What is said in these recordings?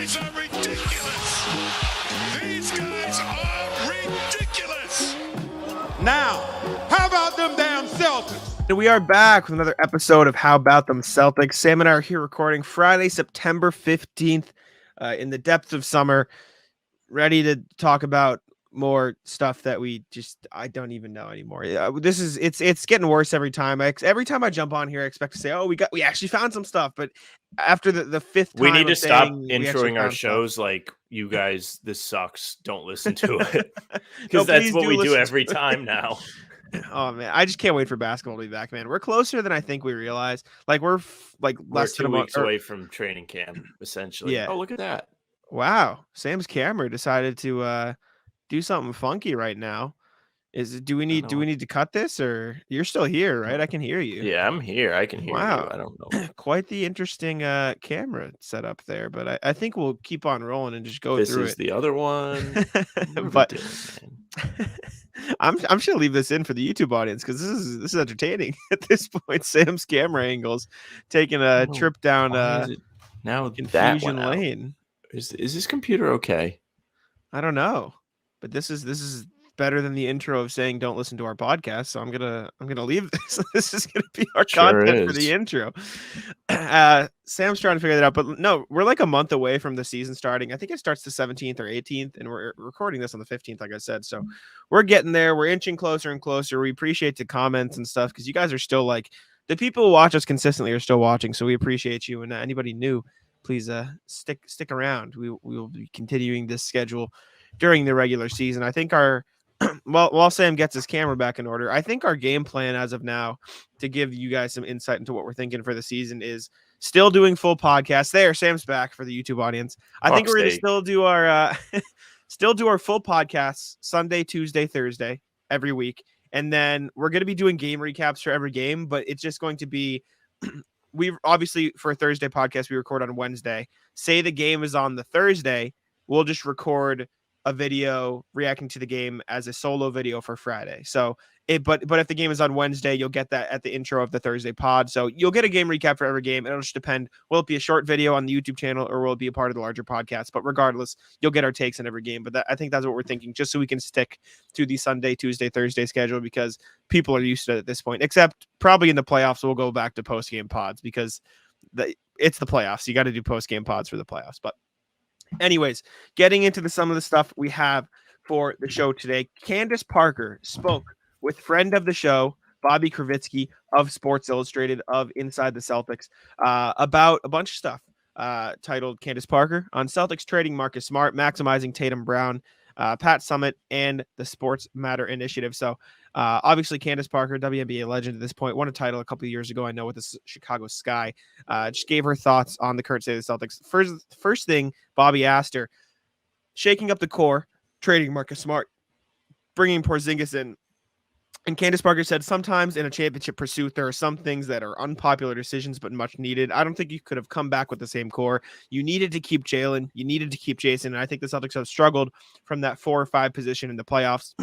guys are ridiculous. These guys are ridiculous. Now, how about them damn Celtics? And we are back with another episode of How About Them Celtics. Sam and I are here recording Friday, September 15th, in the depths of summer, ready to talk about more stuff that I don't even know anymore. It's getting worse every time. Every time I jump on here, I expect to say, "Oh, we actually found some stuff," but after the fifth time, we need to stop introing our shows like, "You guys, this sucks. Don't listen to it," No, because that's what we do listen every to it. time now. Oh man, I just can't wait for basketball to be back, man. We're closer than I think we realize. Like we're less We're than 2 a weeks away from training camp, essentially. Yeah. Oh, look at that. Wow, Sam's camera decided to do something funky right now. Do we need to cut this, or you're still here, right? I can hear you. Yeah, I'm here. I can hear you. I don't know. Quite the interesting camera setup there, but I think we'll keep on rolling and just go This through is it. the other one. But I'm just gonna leave this in for the YouTube audience because this is entertaining at this point. Sam's camera angles taking a trip down now confusion lane. Is this computer okay? I don't know, but this is better than the intro of saying don't listen to our podcast. So I'm gonna leave this. This is gonna be our content for the intro. Sam's trying to figure that out, but no, we're like a month away from the season starting. I think it starts the 17th or 18th, and we're recording this on the 15th, like I said. So we're getting there. We're inching closer and closer. We appreciate the comments and stuff because you guys are still like the people who watch us consistently are still watching. So we appreciate you, and anybody new, please stick around. We will be continuing this schedule during the regular season. I think while Sam gets his camera back in order, I think our game plan as of now to give you guys some insight into what we're thinking for the season is still doing full podcasts. There, Sam's back for the YouTube audience. I think we're going to still do our full podcasts Sunday, Tuesday, Thursday every week. And then we're going to be doing game recaps for every game, but it's just going to be we obviously for a Thursday podcast, we record on Wednesday. Say the game is on the Thursday, we'll just record a video reacting to the game as a solo video for Friday. So but if the game is on Wednesday, you'll get that at the intro of the Thursday pod. So you'll get a game recap for every game. It'll just depend. Will it be a short video on the YouTube channel or will it be a part of the larger podcast? But regardless, you'll get our takes on every game. But I think that's what we're thinking, just so we can stick to the Sunday, Tuesday, Thursday schedule because people are used to it at this point, except probably in the playoffs, we'll go back to post-game pods because it's the playoffs. You got to do post-game pods for the playoffs. But anyways, getting into some of the stuff we have for the show today, Candace Parker spoke with friend of the show, Bobby Kravitsky of Sports Illustrated of Inside the Celtics about a bunch of stuff titled Candace Parker on Celtics trading Marcus Smart, maximizing Tatum Brown, Pat Summitt, and the Sports Matter Initiative. So obviously Candace Parker, WNBA legend at this point, won a title a couple of years ago, I know, with the Chicago Sky. Just gave her thoughts on the current state of the Celtics. First thing Bobby asked her, shaking up the core, trading Marcus Smart, bringing Porzingis in. And Candace Parker said, sometimes in a championship pursuit, there are some things that are unpopular decisions, but much needed. I don't think you could have come back with the same core. You needed to keep Jalen. You needed to keep Jason. And I think the Celtics have struggled from that 4 or 5 position in the playoffs.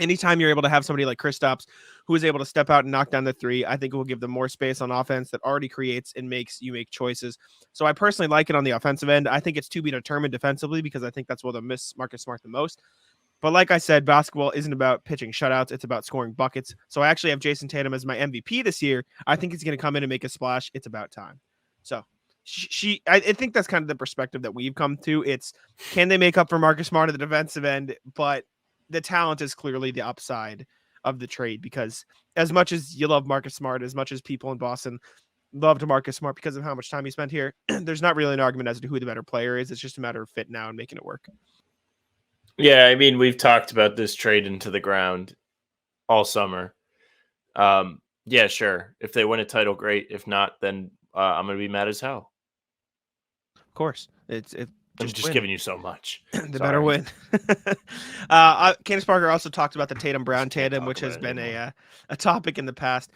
Anytime you're able to have somebody like Kristaps who is able to step out and knock down the three, I think it will give them more space on offense that already creates and makes you make choices. So I personally like it on the offensive end. I think it's to be determined defensively because I think that's where they'll miss Marcus Smart the most. But like I said, basketball isn't about pitching shutouts. It's about scoring buckets. So I actually have Jason Tatum as my MVP this year. I think he's going to come in and make a splash. It's about time. So I think that's kind of the perspective that we've come to. It's, can they make up for Marcus Smart at the defensive end? But the talent is clearly the upside of the trade, because as much as you love Marcus Smart, as much as people in Boston loved Marcus Smart because of how much time he spent here, there's not really an argument as to who the better player is. It's just a matter of fit now and making it work. Yeah, I mean, we've talked about this trade into the ground all summer. Yeah, sure. If they win a title, great. If not, then I'm going to be mad as hell. Of course. I'm just giving you so much. The better win. Candace Parker also talked about the Tatum Brown tandem, which has been a topic in the past.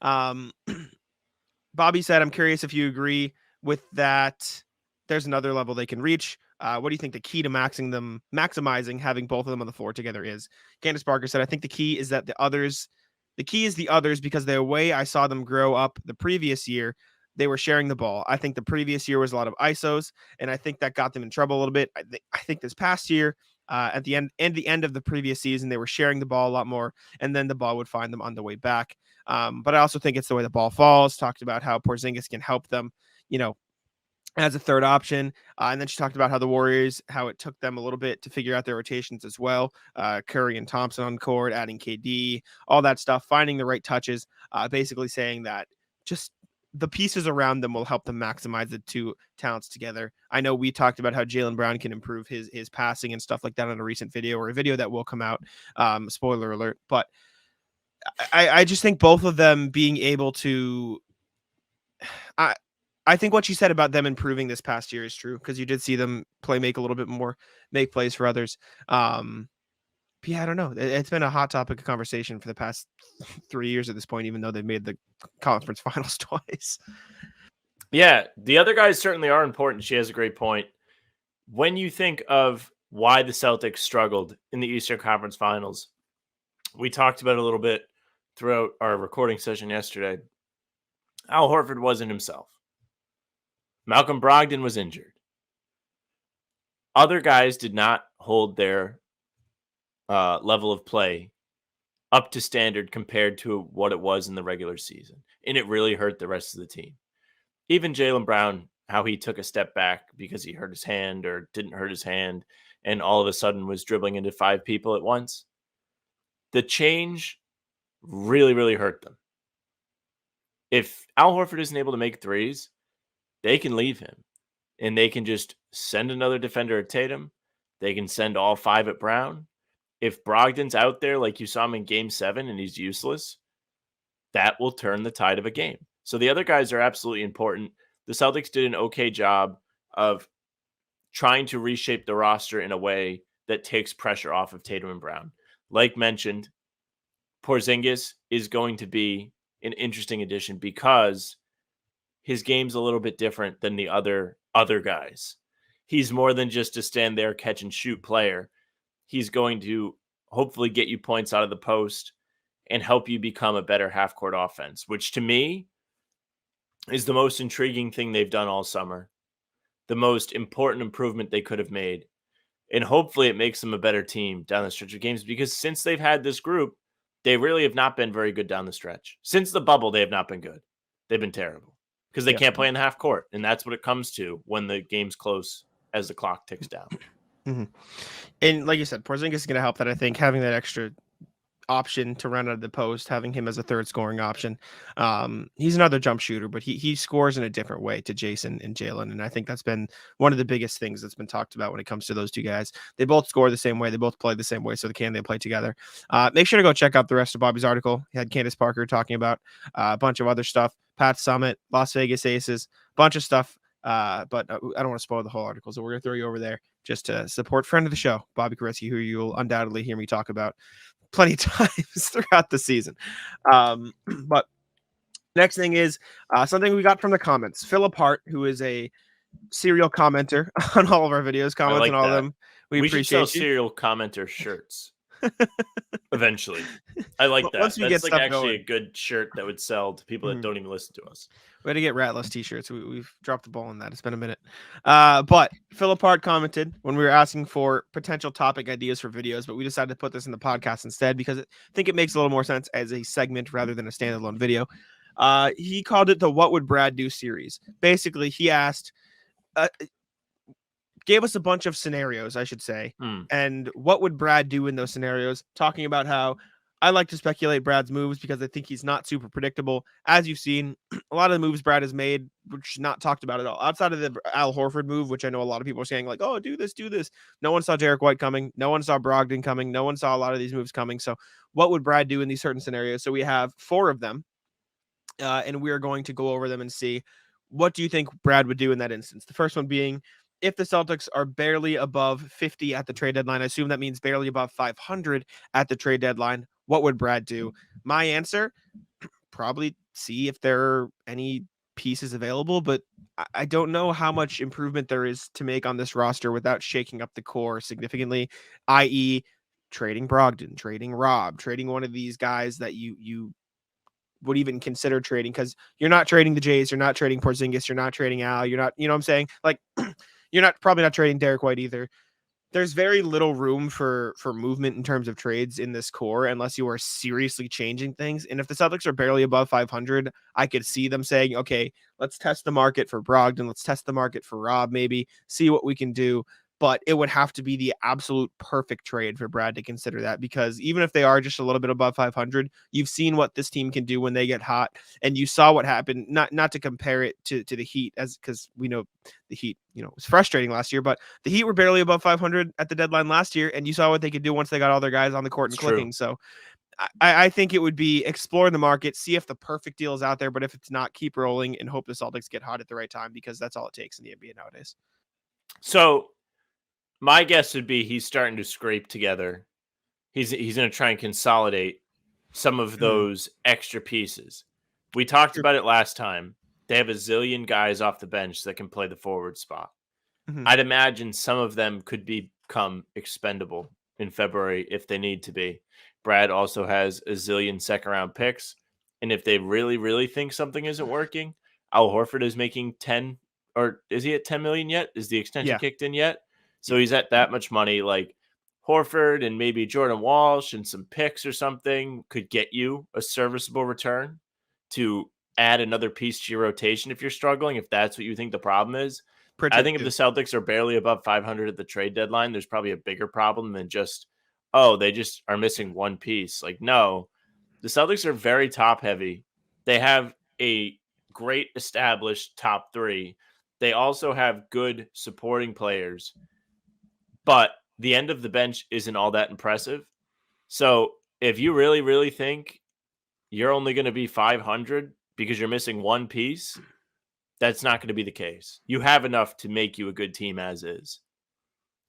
Bobby said, I'm curious if you agree with that. There's another level they can reach. What do you think the key to maximizing having both of them on the floor together is? Candace Parker said, I think the key is the others because the way I saw them grow up the previous year, they were sharing the ball. I think the previous year was a lot of ISOs, and I think that got them in trouble a little bit. I think this past year, at the end of the previous season, they were sharing the ball a lot more, and then the ball would find them on the way back. But I also think it's the way the ball falls. Talked about how Porzingis can help them, as a third option. And then she talked about how the Warriors, how it took them a little bit to figure out their rotations as well. Curry and Thompson on court, adding KD, all that stuff, finding the right touches, basically saying that just the pieces around them will help them maximize the two talents together. I know we talked about how Jaylen Brown can improve his passing and stuff like that in a recent video, or a video that will come out. Spoiler alert. But I just think both of them being able to, I think what you said about them improving this past year is true, because you did see them make a little bit more, make plays for others. But yeah, I don't know. It's been a hot topic of conversation for the past 3 years at this point, even though they've made the conference finals twice. Yeah, the other guys certainly are important. She has a great point. When you think of why the Celtics struggled in the Eastern Conference Finals, we talked about it a little bit throughout our recording session yesterday. Al Horford wasn't himself. Malcolm Brogdon was injured. Other guys did not hold their level of play up to standard compared to what it was in the regular season. And it really hurt the rest of the team. Even Jaylen Brown, how he took a step back because he hurt his hand or didn't hurt his hand, and all of a sudden was dribbling into 5 people at once. The change really, really hurt them. If Al Horford isn't able to make threes, they can leave him. And they can just send another defender at Tatum. They can send all 5 at Brown. If Brogdon's out there like you saw him in Game 7 and he's useless, that will turn the tide of a game. So the other guys are absolutely important. The Celtics did an okay job of trying to reshape the roster in a way that takes pressure off of Tatum and Brown. Like mentioned, Porzingis is going to be an interesting addition because his game's a little bit different than the other guys. He's more than just a stand there, catch and shoot player. He's going to hopefully get you points out of the post and help you become a better half-court offense, which to me is the most intriguing thing they've done all summer, the most important improvement they could have made. And hopefully it makes them a better team down the stretch of games, because since they've had this group, they really have not been very good down the stretch. Since the bubble, they have not been good. They've been terrible because they can't play in the half court. And that's what it comes to when the game's close as the clock ticks down. Mm-hmm. And like you said, Porzingis is going to help that. I think having that extra option to run out of the post, having him as a third scoring option. He's another jump shooter, but he scores in a different way to Jason and Jaylen. And I think that's been one of the biggest things that's been talked about when it comes to those two guys. They both score the same way. They both play the same way. So they play together. Make sure to go check out the rest of Bobby's article. He had Candace Parker talking about a bunch of other stuff, Pat Summit, Las Vegas Aces, bunch of stuff. But I don't want to spoil the whole article. So we're going to throw you over there just to support friend of the show, Bobby Koretzky, who you'll undoubtedly hear me talk about plenty of times throughout the season. But next thing is something we got from the comments. Philip Hart, who is a serial commenter on all of our videos, comments on all of them. We appreciate should sell you. serial commenter shirts eventually. I like that. Once we That's get like stuff actually going. a good shirt that would sell to people that don't even listen to us. We had to get Ratless t-shirts. We've dropped the ball on that. It's been a minute. But Philip Hart commented when we were asking for potential topic ideas for videos, but we decided to put this in the podcast instead because I think it makes a little more sense as a segment rather than a standalone video. He called it the What Would Brad Do series. Basically, he asked, gave us a bunch of scenarios, I should say. And what would Brad do in those scenarios? Talking about how I like to speculate Brad's moves because I think he's not super predictable. As you've seen, a lot of the moves Brad has made, which is not talked about at all. Outside of the Al Horford move, which I know a lot of people are saying like, oh, do this. No one saw Derrick White coming. No one saw Brogdon coming. No one saw a lot of these moves coming. So what would Brad do in these certain scenarios? So we have 4 of them, and we are going to go over them and see what do you think Brad would do in that instance. The first one being, if the Celtics are barely above 50 at the trade deadline, I assume that means barely above 500 at the trade deadline. What would Brad do? My answer, probably see if there are any pieces available, but I don't know how much improvement there is to make on this roster without shaking up the core significantly, i.e. trading Brogdon, trading Rob, trading one of these guys that you would even consider trading, because you're not trading the Jays, you're not trading Porzingis, you're not trading Al, you're not, you know what I'm saying? Like, you're probably not trading Derrick White either. There's very little room for movement in terms of trades in this core unless you are seriously changing things. And if the Celtics are barely above 500, I could see them saying, okay, let's test the market for Brogdon. Let's test the market for Rob, maybe see what we can do. But it would have to be the absolute perfect trade for Brad to consider that, because even if they are just a little bit above 500, you've seen what this team can do when they get hot, and you saw what happened. Not to compare it to the Heat, as because we know the Heat, was frustrating last year, but the Heat were barely above 500 at the deadline last year, and you saw what they could do once they got all their guys on the court and clicking. So I think it would be explore the market, see if the perfect deal is out there, but if it's not, keep rolling and hope the Celtics get hot at the right time, because that's all it takes in the NBA nowadays. So my guess would be he's starting to scrape together. He's going to try and consolidate some of those extra pieces. We talked about it last time. They have a zillion guys off the bench that can play the forward spot. I'd imagine some of them could become expendable in February if they need to be. Brad also has a zillion second-round picks, and if they really, really think something isn't working, Al Horford is making 10, or is he at 10 million yet? Is the extension kicked in yet? So he's at that much money. Like Horford and maybe Jordan Walsh and some picks or something could get you a serviceable return to add another piece to your rotation if you're struggling, if that's what you think the problem is. I think if the Celtics are barely above 500 at the trade deadline, there's probably a bigger problem than just, they just are missing one piece. Like, no, the Celtics are very top heavy. They have a great established top three. They also have good supporting players, but the end of the bench isn't all that impressive. So if you really, really think you're only going to be 500 because you're missing one piece, that's not going to be the case. You have enough to make you a good team as is.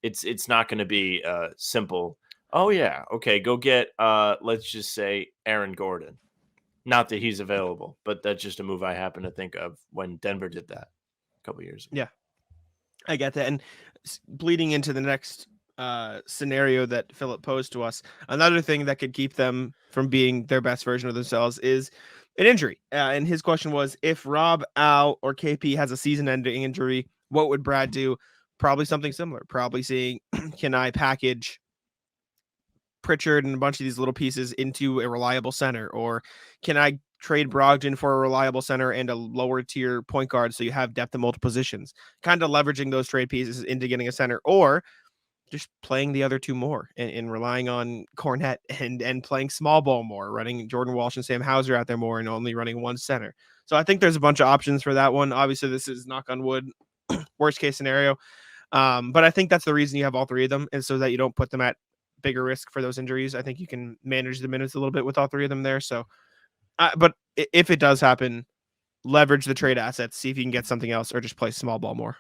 It's not going to be simple. Oh yeah, okay, go get let's just say Aaron Gordon. Not that he's available, but that's just a move I happen to think of when Denver did that a couple years ago. Yeah, I get that. And bleeding into the next scenario that Philip posed to us, another thing that could keep them from being their best version of themselves is an injury. And his question was, if Rob, Al, or KP has a season-ending injury, what would Brad do? Probably something similar. Probably saying, can I package Pritchard and a bunch of these little pieces into a reliable center? Or can I trade Brogdon for a reliable center and a lower tier point guard so you have depth in multiple positions? Kind of leveraging those trade pieces into getting a center, or just playing the other two more and relying on Cornette and playing small ball more, running Jordan Walsh and Sam Hauser out there more and only running one center. So I think there's a bunch of options for that one. Obviously, this is knock on wood, worst case scenario. But I think that's the reason you have all three of them, is so that you don't put them at bigger risk for those injuries. I think you can manage the minutes a little bit with all three of them there. So, but if it does happen, leverage the trade assets, see if you can get something else, or just play small ball more.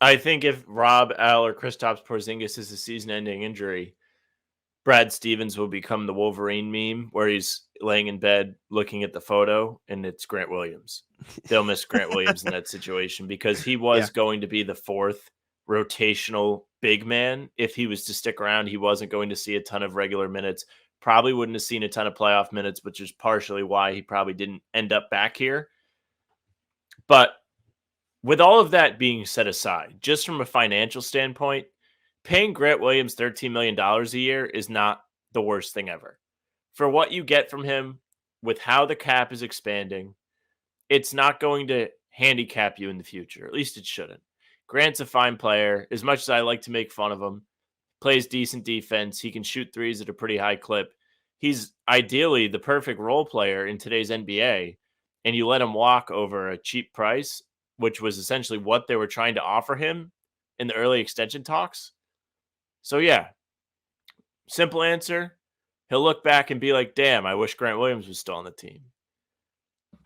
I think if Rob, Al, or Kristaps Porzingis is a season-ending injury, Brad Stevens will become the Wolverine meme where he's laying in bed looking at the photo and it's Grant Williams. They'll miss Grant Williams in that situation because he was going to be the fourth rotational big man. If he was to stick around, he wasn't going to see a ton of regular minutes. Probably wouldn't have seen a ton of playoff minutes, which is partially why he probably didn't end up back here. But with all of that being set aside, just from a financial standpoint, paying Grant Williams $13 million a year is not the worst thing ever. For what you get from him, with how the cap is expanding, it's not going to handicap you in the future. At least it shouldn't. Grant's a fine player. As much as I like to make fun of him, plays decent defense. He can shoot threes at a pretty high clip. He's ideally the perfect role player in today's NBA, and you let him walk over a cheap price, which was essentially what they were trying to offer him in the early extension talks. So yeah, simple answer. He'll look back and be like, damn, I wish Grant Williams was still on the team.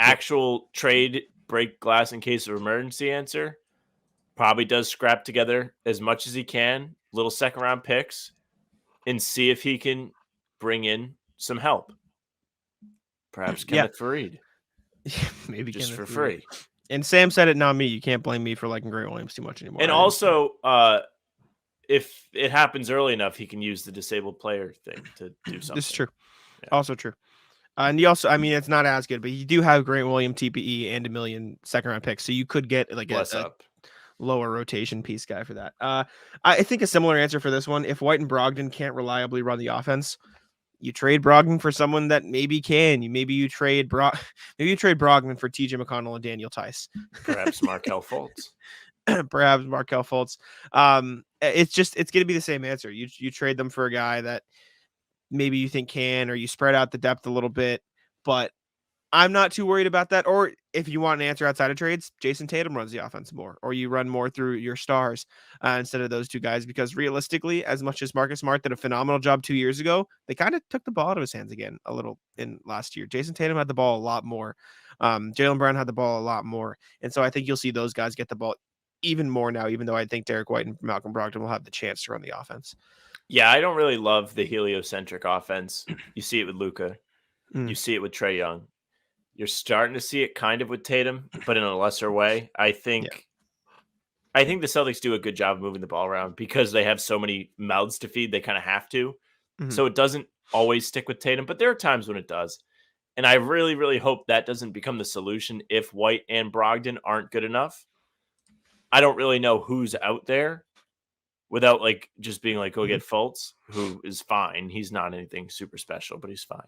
Actual trade, break glass in case of emergency answer. Probably does scrap together as much as he can, little second round picks, and see if he can bring in some help. Perhaps Kenneth Faried. Maybe just Kenneth for free. And Sam said it, not me. You can't blame me for liking Grant Williams too much anymore. And also, if it happens early enough, he can use the disabled player thing to do something. This is true. Yeah. Also true. And you also, I mean, it's not as good, but you do have Grant Williams, TPE, and $1 million second-round picks, so you could get like a lower rotation piece guy for that. I think a similar answer for this one. If White and Brogdon can't reliably run the offense, you trade Brogdon for someone that maybe can. Maybe you trade Brogdon for TJ McConnell and Daniel Tice. Perhaps Markelle Fultz. Perhaps Markelle Fultz. It's going to be the same answer. You trade them for a guy that maybe you think can, or you spread out the depth a little bit, but I'm not too worried about that. Or if you want an answer outside of trades, Jason Tatum runs the offense more, or you run more through your stars instead of those two guys, because realistically, as much as Marcus Smart did a phenomenal job 2 years ago, they kind of took the ball out of his hands again a little in last year. Jason Tatum had the ball a lot more. Jaylen Brown had the ball a lot more. And so I think you'll see those guys get the ball even more now, even though I think Derrick White and Malcolm Brogdon will have the chance to run the offense. Yeah, I don't really love the heliocentric offense. You see it with Luka. You see it with Trae Young. You're starting to see it kind of with Tatum, but in a lesser way. I think the Celtics do a good job of moving the ball around because they have so many mouths to feed. They kind of have to. So it doesn't always stick with Tatum, but there are times when it does. And I really, really hope that doesn't become the solution if White and Brogdon aren't good enough. I don't really know who's out there without like just being like, go get Fultz, who is fine. He's not anything super special, but he's fine.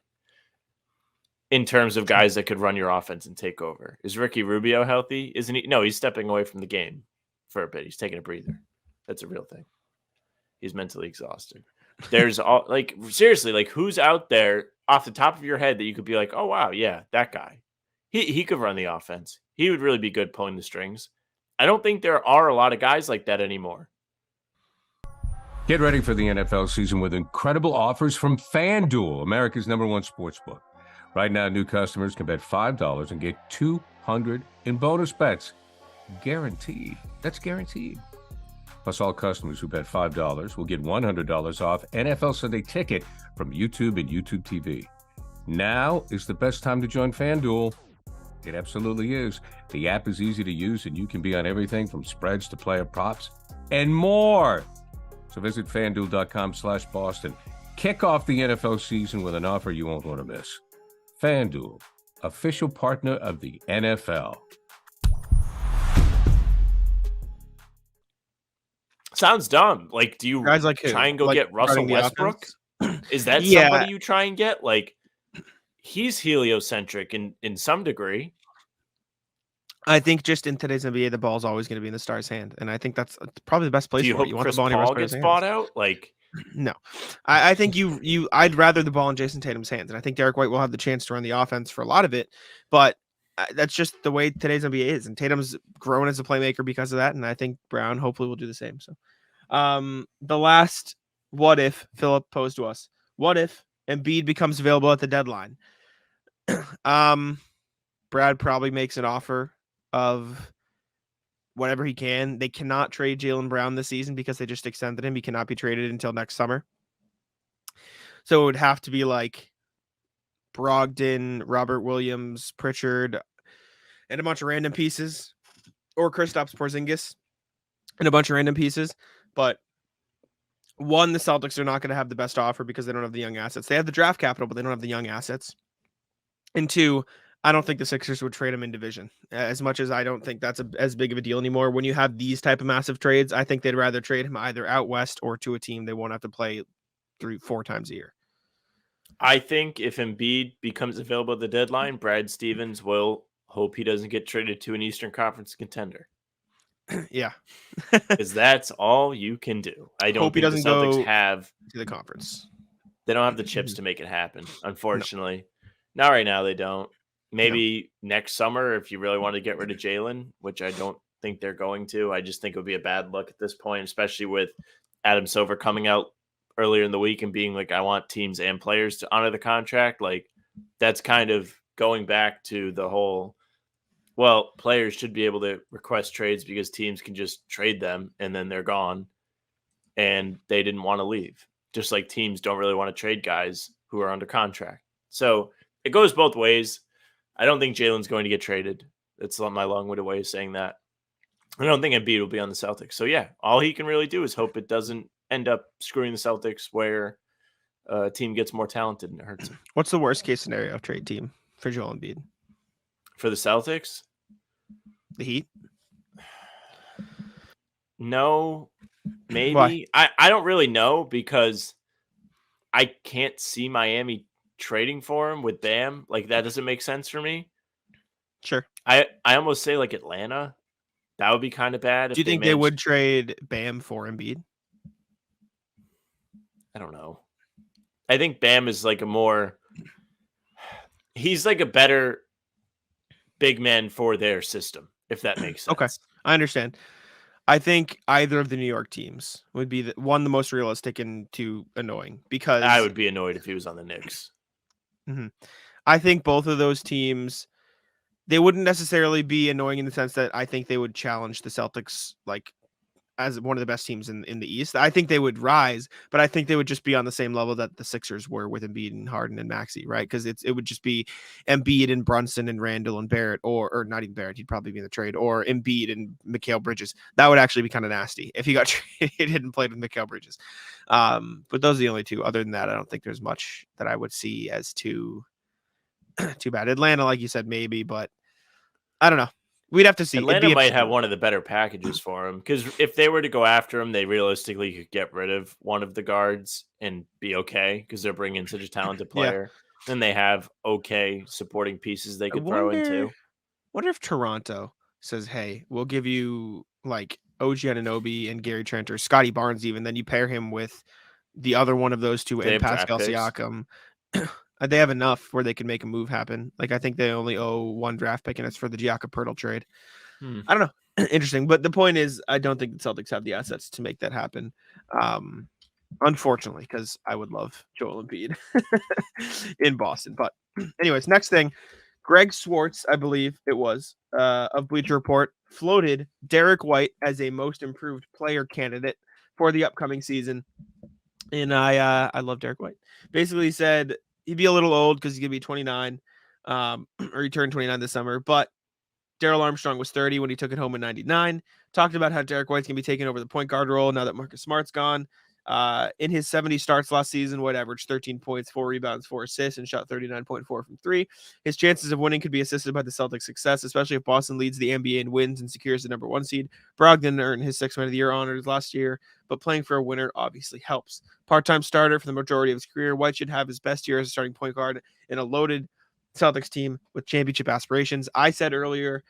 In terms of guys that could run your offense and take over. Is Ricky Rubio healthy? Isn't he? No, he's stepping away from the game for a bit. He's taking a breather. That's a real thing. He's mentally exhausted. There's all like, seriously, like who's out there off the top of your head that you could be like, oh, wow, yeah, that guy. He could run the offense. He would really be good pulling the strings. I don't think there are a lot of guys like that anymore. Get ready for the NFL season with incredible offers from FanDuel, America's #1 sportsbook. Right now, new customers can bet $5 and get $200 in bonus bets. Guaranteed. That's guaranteed. Plus, all customers who bet $5 will get $100 off NFL Sunday Ticket from YouTube and YouTube TV. Now is the best time to join FanDuel. It absolutely is. The app is easy to use, and you can be on everything from spreads to player props and more. So visit FanDuel.com/Boston. Kick off the NFL season with an offer you won't want to miss. FanDuel, official partner of the NFL. Sounds dumb. Like, do you guys like try and go like get Russell Westbrook? Is that somebody you try and get? Like, he's heliocentric in some degree. I think just in today's NBA, the ball's always going to be in the star's hand, and I think that's probably the best place for it. You want the ball in your gets bought out? Like, no, I think I'd rather the ball in Jason Tatum's hands, and I think Derrick White will have the chance to run the offense for a lot of it, but that's just the way today's NBA is, and Tatum's grown as a playmaker because of that, and I think Brown hopefully will do the same. So, the last what if Philip posed to us: what if Embiid becomes available at the deadline? Brad probably makes an offer of whatever he can. They cannot trade Jaylen Brown this season because they just extended him. He cannot be traded until next summer. So it would have to be like Brogdon, Robert Williams, Pritchard, and a bunch of random pieces, or Kristaps Porzingis and a bunch of random pieces. But one, the Celtics are not going to have the best offer because they don't have the young assets. They have the draft capital, but they don't have the young assets. And two, I don't think the Sixers would trade him in division. As much as I don't think that's as big of a deal anymore. When you have these type of massive trades, I think they'd rather trade him either out west or to a team they won't have to play 3-4 times a year. I think if Embiid becomes available at the deadline, Brad Stevens will hope he doesn't get traded to an Eastern Conference contender. Yeah. Because that's all you can do. I don't hope think he doesn't the Celtics go have to the conference. They don't have the chips to make it happen, unfortunately. No. Not right now, they don't. Maybe next summer, if you really want to get rid of Jaylen, which I don't think they're going to. I just think it would be a bad look at this point, especially with Adam Silver coming out earlier in the week and being like, I want teams and players to honor the contract. Like, that's kind of going back to the whole, well, players should be able to request trades because teams can just trade them and then they're gone. And they didn't want to leave. Just like teams don't really want to trade guys who are under contract. So it goes both ways. I don't think Jaylen's going to get traded. That's my long-winded way of saying that. I don't think Embiid will be on the Celtics. So, yeah, all he can really do is hope it doesn't end up screwing the Celtics where a team gets more talented and it hurts them. What's the worst case scenario trade team for Joel Embiid? For the Celtics? The Heat? No, maybe. Why? I don't really know because I can't see Miami trading for him with Bam. Like, that doesn't make sense for me. Sure. I almost say like Atlanta. That would be kind of bad. Do you think they would trade Bam for Embiid? I don't know. I think Bam is like he's like a better big man for their system, if that makes sense. Okay, I understand. I think either of the New York teams would be the most realistic and two annoying, because I would be annoyed if he was on the Knicks. Mm-hmm. I think both of those teams, they wouldn't necessarily be annoying in the sense that I think they would challenge the Celtics like as one of the best teams in the East. I think they would rise, but I think they would just be on the same level that the Sixers were with Embiid and Harden and Maxey, right? Because it would just be Embiid and Brunson and Randall and Barrett, or not even Barrett, he'd probably be in the trade, or Embiid and Mikal Bridges. That would actually be kind of nasty if he got traded and played with Mikal Bridges. But those are the only two. Other than that, I don't think there's much that I would see as too bad. Atlanta, like you said, maybe, but I don't know. We'd have to see. Atlanta might have one of the better packages for him, because if they were to go after him, they realistically could get rid of one of the guards and be okay, because they're bringing such a talented player. Then they have okay supporting pieces they could throw into. Wonder if Toronto says, "Hey, we'll give you like OG Anunoby and Gary Trent or Scotty Barnes, even then you pair him with the other one of those two and Pascal Siakam." They have enough where they can make a move happen. Like, I think they only owe one draft pick, and it's for the Jakob Poeltl trade. I don't know. Interesting. But the point is, I don't think the Celtics have the assets to make that happen. Unfortunately, because I would love Joel Embiid in Boston. But anyways, next thing, Greg Swartz, I believe it was, of Bleacher Report, floated Derrick White as a most improved player candidate for the upcoming season. And I love Derrick White. Basically said he'd be a little old because he's going to be 29, or he turned 29 this summer. But Darrell Armstrong was 30 when he took it home in 99. Talked about how Derrick White's going to be taking over the point guard role now that Marcus Smart's gone. In his 70 starts last season, White averaged 13 points, 4 rebounds, 4 assists, and shot 39.4 from 3. His chances of winning could be assisted by the Celtics' success, especially if Boston leads the NBA in wins and secures the number 1 seed. Brogdon earned his 6th Man of the Year honors last year, but playing for a winner obviously helps. Part-time starter for the majority of his career, White should have his best year as a starting point guard in a loaded Celtics team with championship aspirations. I said earlier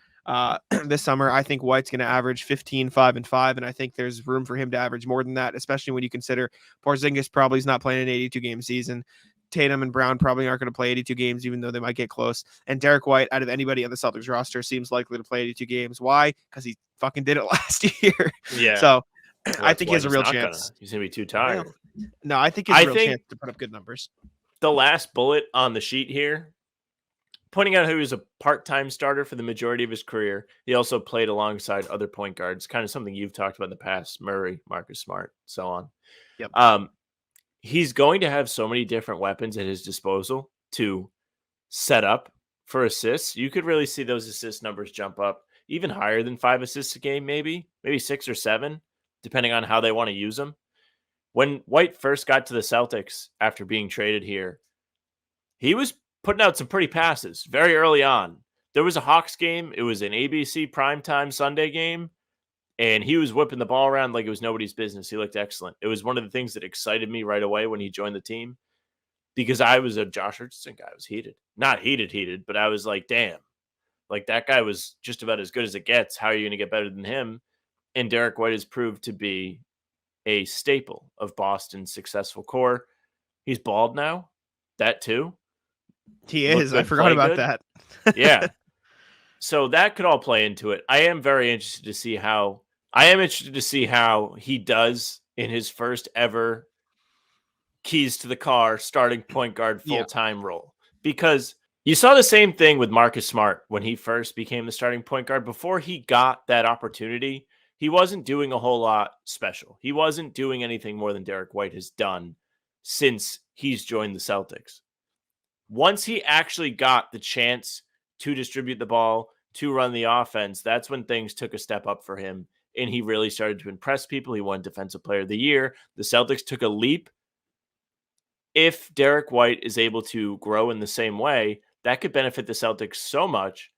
this summer, I think White's going to average 15, 5, and 5, and I think there's room for him to average more than that, especially when you consider Porzingis probably is not playing an 82-game season. Tatum and Brown probably aren't going to play 82 games, even though they might get close. And Derrick White, out of anybody on the Celtics roster, seems likely to play 82 games. Why? Because he fucking did it last year. Yeah. So I think he has a real chance. He's going to be too tired. No, I think he has a real chance to put up good numbers. The last bullet on the sheet here, pointing out who was a part-time starter for the majority of his career. He also played alongside other point guards, kind of something you've talked about in the past, Murray, Marcus Smart, so on. Yep. He's going to have so many different weapons at his disposal to set up for assists. You could really see those assist numbers jump up even higher than 5 assists a game, maybe 6 or 7, depending on how they want to use them. When White first got to the Celtics after being traded here, he was putting out some pretty passes very early on. There was a Hawks game. It was an ABC primetime Sunday game, and he was whipping the ball around like it was nobody's business. He looked excellent. It was one of the things that excited me right away when he joined the team, because I was a Josh Richardson guy. I was heated. Not heated, but I was like, damn, like that guy was just about as good as it gets. How are you going to get better than him? And Derrick White has proved to be a staple of Boston's successful core. He's bald now. That too. He is. I forgot about that. Yeah. So that could all play into it. I am interested to see how he does in his first ever keys to the car starting point guard full-time role. Because you saw the same thing with Marcus Smart when he first became the starting point guard. Before he got that opportunity, he wasn't doing a whole lot special. He wasn't doing anything more than Derrick White has done since he's joined the Celtics. Once he actually got the chance to distribute the ball, to run the offense, that's when things took a step up for him, and he really started to impress people. He won Defensive Player of the Year. The Celtics took a leap if Derrick White is able to grow in the same way, that could benefit the Celtics so much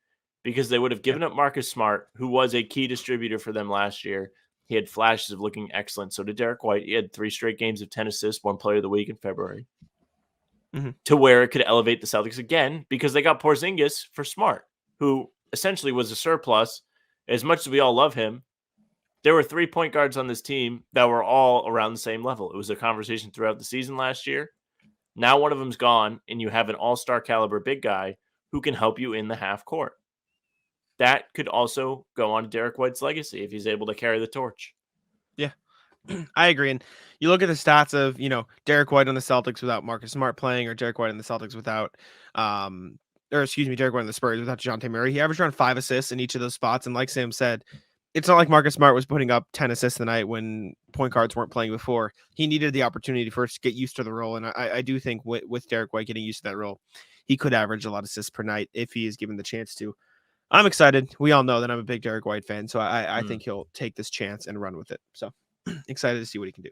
because they would have given up Marcus Smart, who was a key distributor for them last year. He had flashes of looking excellent. So did Derrick White. He had 3 straight games of 10 assists, 1 player of the week in February. To where it could elevate the Celtics again because they got Porzingis for Smart, who essentially was a surplus. As much as we all love him, there were 3 point guards on this team that were all around the same level. It was a conversation throughout the season last year. Now one of them's gone, and you have an all-star caliber big guy who can help you in the half court. That could also go on to Derrick White's legacy if he's able to carry the torch. Yeah, I agree. And you look at the stats of, Derrick White on the Celtics without Marcus Smart playing, or Derrick White on the Celtics without, Derrick White on the Spurs without DeJounte Murray. He averaged around 5 assists in each of those spots. And like Sam said, it's not like Marcus Smart was putting up 10 assists a night when point guards weren't playing before. He needed the opportunity first to get used to the role. And I do think with Derrick White getting used to that role, he could average a lot of assists per night if he is given the chance to. I'm excited. We all know that I'm a big Derrick White fan, so I think he'll take this chance and run with it. So excited to see what he can do.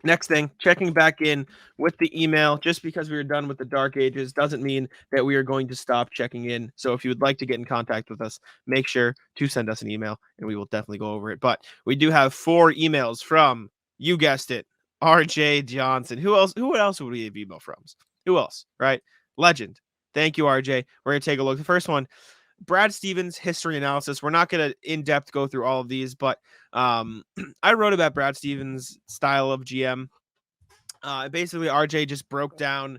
Next thing, checking back in with the email. Just because we are done with the dark ages doesn't mean that we are going to stop checking in. So if you would like to get in contact with us, make sure to send us an email and we will definitely go over it. But we do have 4 emails from, you guessed it, RJ Johnson. Who else would we have email from? Who else, right? Legend. Thank you, RJ. We're going to take a look. The first one, Brad Stevens history analysis. We're not going to in-depth go through all of these, but I wrote about Brad Stevens' style of GM. Basically, RJ just broke down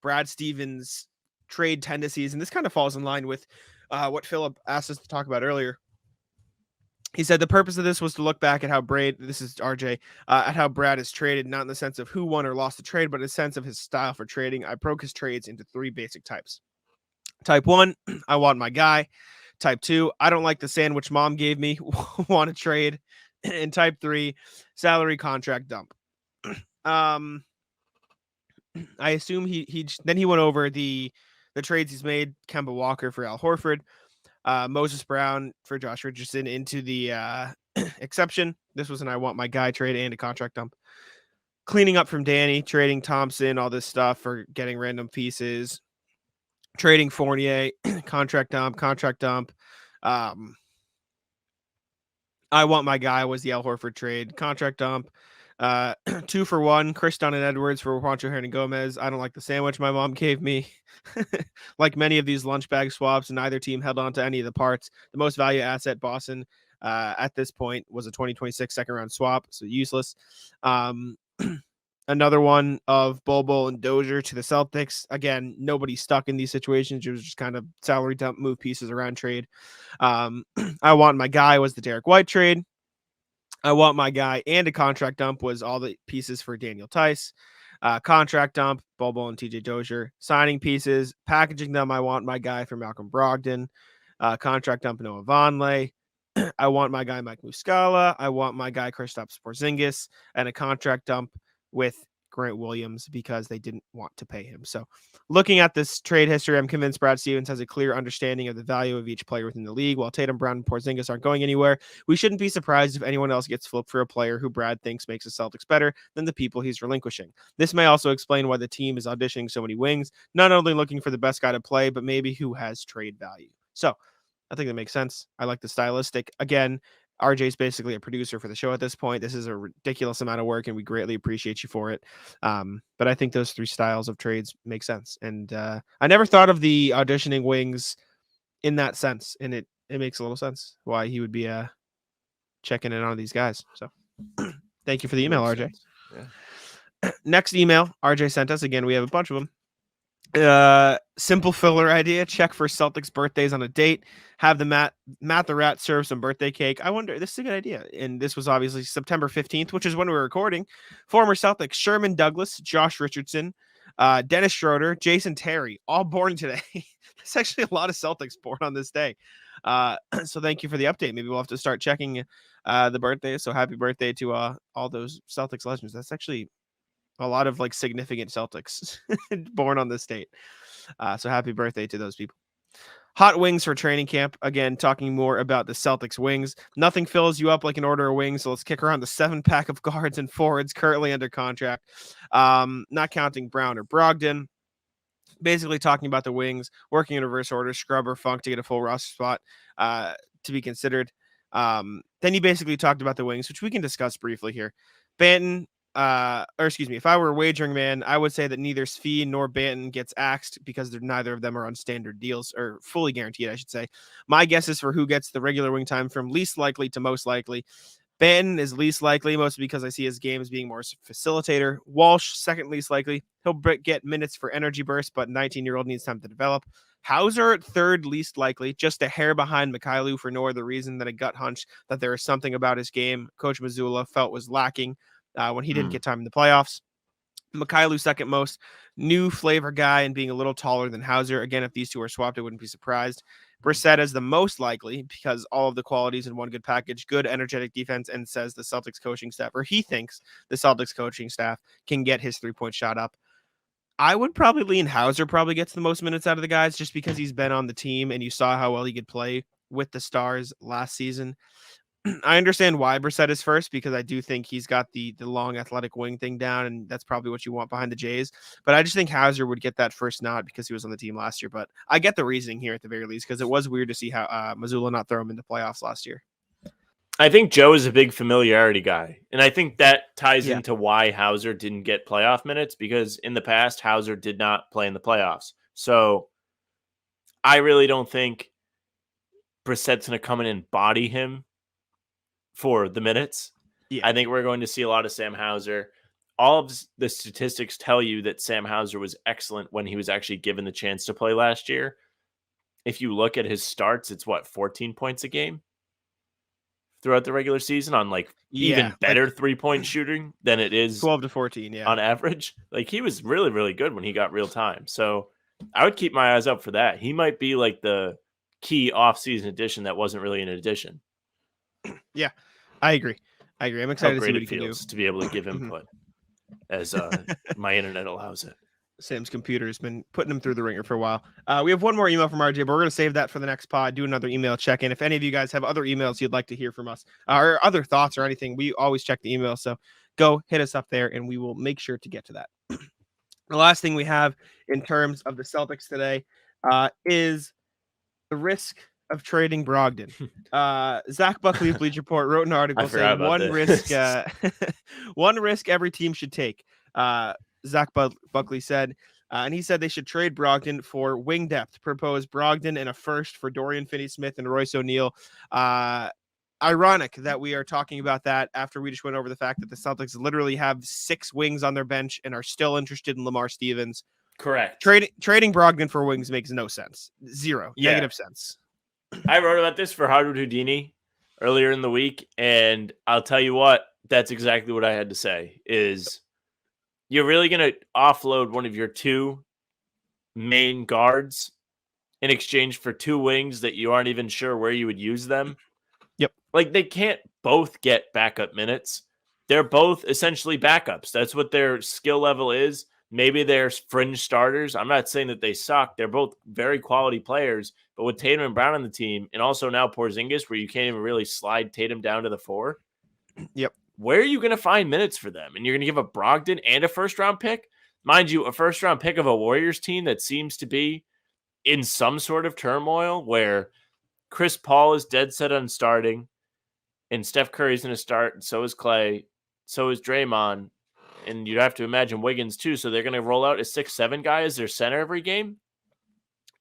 Brad Stevens' trade tendencies, and this kind of falls in line with what Philip asked us to talk about earlier. He said the purpose of this was to look back at how this is RJ, at how Brad is traded, not in the sense of who won or lost the trade, but in the sense of his style for trading. I broke his trades into 3 basic types. Type 1, I want my guy. Type 2, I don't like the sandwich mom gave me, want to trade. And type 3, salary contract dump. I assume he went over the trades he's made. Kemba Walker for Al Horford, Moses Brown for Josh Richardson into the exception. This was an I want my guy trade and a contract dump. Cleaning up from Danny, trading Thompson, all this stuff for getting random pieces. Trading Fournier, contract dump. I want my guy was the Al Horford trade, contract dump. 2 for 1, Chris Dunn and Edwards for Juancho Hernangomez. I don't like the sandwich my mom gave me. Like many of these lunch bag swaps, neither team held on to any of the parts. The most value asset, Boston, at this point was a 2026 second round swap, so useless. Another one of Bobo and Dozier to the Celtics. Again, nobody stuck in these situations. It was just kind of salary dump, move pieces around trade. I want my guy was the Derrick White trade. I want my guy and a contract dump was all the pieces for Daniel Tice. Contract dump, Bobo and TJ Dozier. Signing pieces, packaging them. I want my guy for Malcolm Brogdon. Contract dump, Noah Vonleh. I want my guy, Mike Muscala. I want my guy, Kristaps Porzingis. And a contract dump with Grant Williams because they didn't want to pay him. So looking at this trade history, I'm convinced Brad Stevens has a clear understanding of the value of each player within the league. While Tatum, Brown, and Porzingis aren't going anywhere, we shouldn't be surprised if anyone else gets flipped for a player who Brad thinks makes the Celtics better than the people he's relinquishing. This may also explain why the team is auditioning so many wings, not only looking for the best guy to play, but maybe who has trade value. So I think that makes sense. I like the stylistic. Again, RJ's basically a producer for the show at this point. This is a ridiculous amount of work, and we greatly appreciate you for it. But I think those 3 styles of trades make sense. And I never thought of the auditioning wings in that sense, and it makes a little sense why he would be checking in on these guys. So thank you for the email, RJ. Yeah. Next email RJ sent us. Again, we have a bunch of them. Simple filler idea, check for Celtics birthdays on a date, have the Matt the Rat serve some birthday cake. I wonder, this is a good idea. And this was obviously September 15th, which is when we were recording. Former Celtics Sherman Douglas, Josh Richardson, Dennis Schroeder, Jason Terry, all born today. There's actually a lot of Celtics born on this day. So thank you for the update. Maybe we'll have to start checking the birthdays. So happy birthday to all those Celtics legends. That's actually a lot of like significant Celtics born on this date. So happy birthday to those people. Hot wings for training camp. Again, talking more about the Celtics wings. Nothing fills you up like an order of wings, so let's kick around the 7-pack of guards and forwards currently under contract. Not counting Brown or Brogdon. Basically talking about the wings, working in reverse order, scrub or funk to get a full roster spot to be considered. Then he basically talked about the wings, which we can discuss briefly here. Banton, if I were a wagering man, I would say that neither Svi nor Banton gets axed because neither of them are on standard deals, or fully guaranteed, I should say. My guess is for who gets the regular wing time from least likely to most likely. Banton is least likely, mostly because I see his game as being more facilitator. Walsh, second least likely. He'll get minutes for energy burst, but 19-year-old needs time to develop. Hauser at third least likely, just a hair behind Mikhailu for no other reason than a gut hunch that there is something about his game Coach Mazzulla felt was lacking when he didn't get time in the playoffs. Mikhailu second most, new flavor guy and being a little taller than Hauser. Again, if these two are swapped, I wouldn't be surprised. Brissett is the most likely because all of the qualities in one good package, good energetic defense, and says the Celtics coaching staff, or he thinks the Celtics coaching staff can get his 3-point shot up. I would probably lean Hauser probably gets the most minutes out of the guys just because he's been on the team and you saw how well he could play with the Stars last season. I understand why Brissett is first because I do think he's got the long athletic wing thing down, and that's probably what you want behind the Jays. But I just think Hauser would get that first nod because he was on the team last year. But I get the reasoning here at the very least because it was weird to see how Mazzulla not throw him into playoffs last year. I think Joe is a big familiarity guy, and I think that ties into why Hauser didn't get playoff minutes because in the past, Hauser did not play in the playoffs. So I really don't think Brissett's going to come in and body him for the minutes. Yeah. I think we're going to see a lot of Sam Hauser. All of the statistics tell you that Sam Hauser was excellent when he was actually given the chance to play last year. If you look at his starts, it's 14 points a game throughout the regular season on even better 3-point shooting than it is 12 to 14 on average. He was really, really good when he got real time. So I would keep my eyes up for that. He might be the key off-season addition that wasn't really an addition. Yeah, I agree. I'm excited to see what he can do. To be able to give input as my internet allows it. Sam's computer has been putting him through the ringer for a while. We have one more email from RJ, but we're going to save that for the next pod, do another email check-in. If any of you guys have other emails you'd like to hear from us or other thoughts or anything, we always check the email. So go hit us up there and we will make sure to get to that. The last thing we have in terms of the Celtics today is the risk of trading Brogdon. Zach Buckley of Bleacher Report wrote an article saying one risk every team should take. Zach Buckley said, and he said they should trade Brogdon for wing depth, propose Brogdon and a first for Dorian Finney-Smith and Royce O'Neal. Ironic that we are talking about that after we just went over the fact that the Celtics literally have 6 wings on their bench and are still interested in Lamar Stevens. Correct. Trading Brogdon for wings makes no sense. Zero. Negative sense. I wrote about this for Hardwood Houdini earlier in the week, and I'll tell you what, that's exactly what I had to say is you're really going to offload one of your 2 main guards in exchange for 2 wings that you aren't even sure where you would use them. Yep. They can't both get backup minutes. They're both essentially backups. That's what their skill level is. Maybe they're fringe starters. I'm not saying that they suck. They're both very quality players. But with Tatum and Brown on the team, and also now Porzingis, where you can't even really slide Tatum down to the 4. Yep. Where are you going to find minutes for them? And you're going to give a Brogdon and a first-round pick? Mind you, a first-round pick of a Warriors team that seems to be in some sort of turmoil where Chris Paul is dead set on starting, and Steph Curry's going to start, and so is Clay, so is Draymond. And you'd have to imagine Wiggins too. So they're going to roll out a 6'7" guy as their center every game.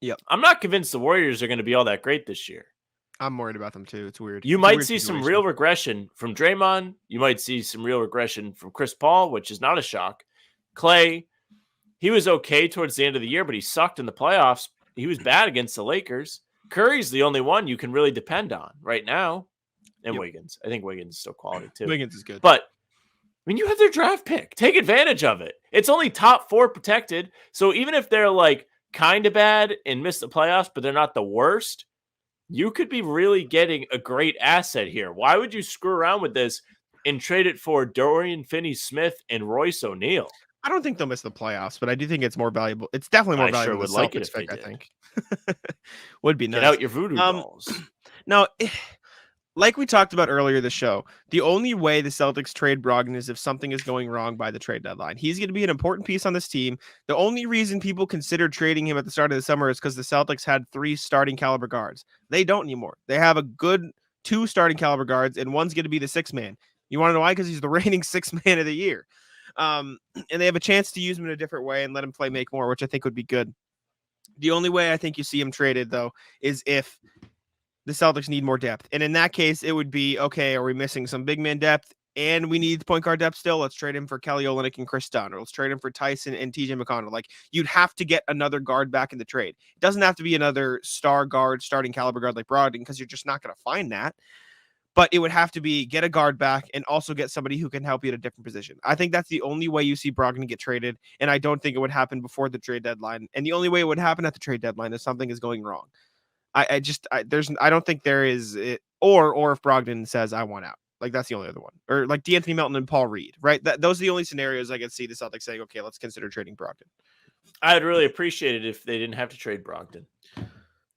Yep. I'm not convinced the Warriors are going to be all that great this year. I'm worried about them too. It's weird. You might see some real regression from Draymond. You might see some real regression from Chris Paul, which is not a shock. Clay, he was okay towards the end of the year, but he sucked in the playoffs. He was bad against the Lakers. Curry's the only one you can really depend on right now. And Wiggins. I think Wiggins is still quality too. Wiggins is good. But you have their draft pick. Take advantage of it. It's only top 4 protected. So even if they're kind of bad and miss the playoffs, but they're not the worst, you could be really getting a great asset here. Why would you screw around with this and trade it for Dorian Finney-Smith and Royce O'Neal? I don't think they'll miss the playoffs, but I do think it's more valuable. It's definitely more I valuable sure than would the like it Celtics if they pick, I did. think. Would be nice. Get out your voodoo dolls. Now, like we talked about earlier in the show, the only way the Celtics trade Brogdon is if something is going wrong by the trade deadline. He's going to be an important piece on this team. The only reason people considered trading him at the start of the summer is because the Celtics had 3 starting caliber guards. They don't anymore. They have a good 2 starting caliber guards, and one's going to be the 6th man. You want to know why? Because he's the reigning 6th man of the year. And they have a chance to use him in a different way and let him play make more, which I think would be good. The only way I think you see him traded, though, is if the Celtics need more depth. And in that case, it would be, okay, are we missing some big man depth and we need point guard depth still? Let's trade him for Kelly Olynyk and Chris Dunn, or let's trade him for Tyson and TJ McConnell. Like, you'd have to get another guard back in the trade. It doesn't have to be another star guard, starting caliber guard like Brogdon, because you're just not going to find that. But it would have to be get a guard back and also get somebody who can help you at a different position. I think that's the only way you see Brogdon get traded, and I don't think it would happen before the trade deadline. And the only way it would happen at the trade deadline is something is going wrong. I don't think there is it, or if Brogdon says I want out. Like, that's the only other one. Or like DeAnthony Melton and Paul Reed, right? Those are the only scenarios I could see the Celtics saying, okay, let's consider trading Brogdon. I'd really appreciate it if they didn't have to trade Brogdon,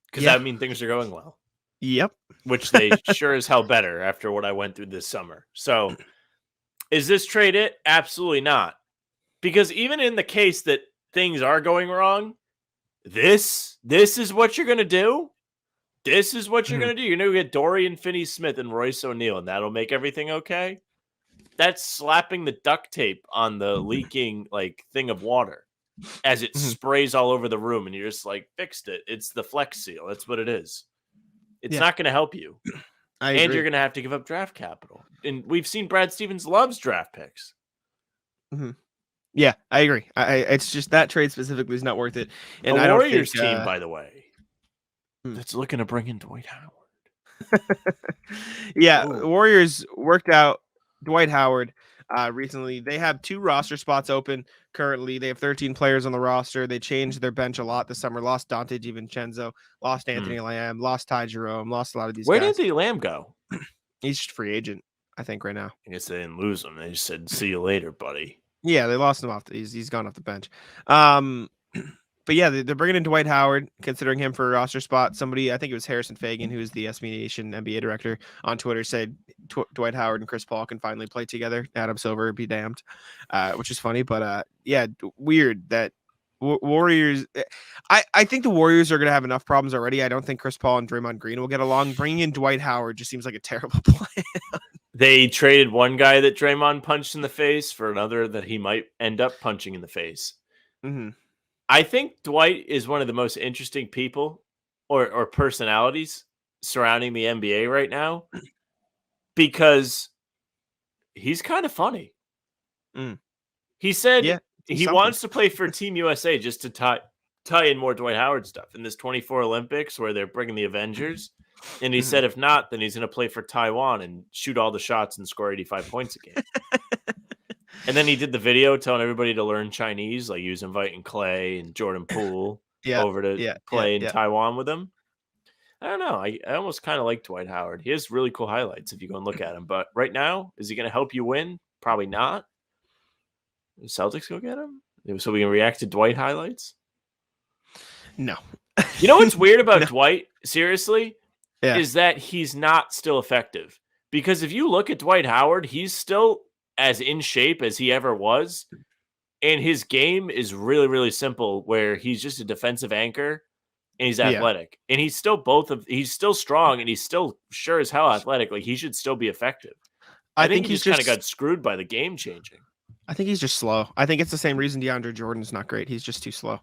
because that means things are going well. Yep. Which they sure as hell better after what I went through this summer. So is this trade it? Absolutely not. Because even in the case that things are going wrong, this is what you're going to do. This is what you're going to do. You're going to get Dorian Finney-Smith and Royce O'Neal, and that'll make everything okay. That's slapping the duct tape on the leaking like thing of water as it sprays all over the room, and you're just like, fixed it. It's the Flex Seal. That's what it is. It's not going to help you. And you're going to have to give up draft capital. And we've seen Brad Stevens loves draft picks. Mm-hmm. Yeah, I agree. It's just that trade specifically is not worth it. And the Warriors team, by the way, that's looking to bring in Dwight Howard. The Warriors worked out Dwight Howard recently. They have 2 roster spots open currently. They have 13 players on the roster. They changed their bench a lot this summer. Lost Dante DiVincenzo, lost Anthony Lamb, lost Ty Jerome, lost a lot of these guys. Where did the Lamb go? He's just free agent, I think, right now. I guess they didn't lose him. They just said, see you later, buddy. Yeah, they lost him off. He's gone off the bench. But yeah, they're bringing in Dwight Howard, considering him for a roster spot. Somebody, I think it was Harrison Fagan, who is the SB Nation NBA director, on Twitter said Dwight Howard and Chris Paul can finally play together. Adam Silver be damned, which is funny. But weird that Warriors. I think the Warriors are going to have enough problems already. I don't think Chris Paul and Draymond Green will get along. Bringing in Dwight Howard just seems like a terrible plan. They traded one guy that Draymond punched in the face for another that he might end up punching in the face. Mm-hmm. I think Dwight is one of the most interesting people or personalities surrounding the NBA right now because he's kind of funny. He said he wants to play for Team USA just to tie in more Dwight Howard stuff in this 24 Olympics where they're bringing the Avengers. And he said if not, then he's going to play for Taiwan and shoot all the shots and score 85 points a game. And then he did the video telling everybody to learn Chinese, like he was inviting Clay and Jordan Poole over to play in Taiwan with him. I don't know. I almost kind of like Dwight Howard. He has really cool highlights if you go and look at him. But right now, is he going to help you win? Probably not. The Celtics go get him? So we can react to Dwight highlights? No. You know what's weird about Dwight, seriously, is that he's not still effective. Because if you look at Dwight Howard, he's still as in shape as he ever was. And his game is really, really simple, where he's just a defensive anchor and he's athletic. And he's still he's still strong and he's still sure as hell athletic. Like he should still be effective. I think he just kind of got screwed by the game changing. I think he's just slow. I think it's the same reason DeAndre Jordan's not great. He's just too slow.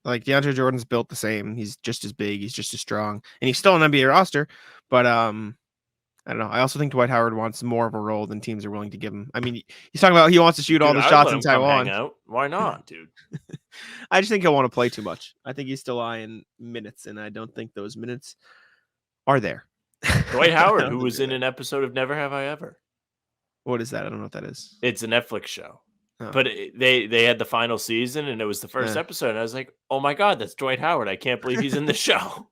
Like DeAndre Jordan's built the same. He's just as big. He's just as strong. And he's still an NBA roster. But I don't know. I also think Dwight Howard wants more of a role than teams are willing to give him. I mean, he's talking about he wants to shoot all the shots in Taiwan. Why not, dude? I just think he'll want to play too much. I think he's still eyeing minutes, and I don't think those minutes are there. Dwight Howard, who was in an episode of Never Have I Ever. What is that? I don't know what that is. It's a Netflix show. Oh. But they had the final season, and it was the first episode. And I was like, oh, my God, that's Dwight Howard. I can't believe he's in the show.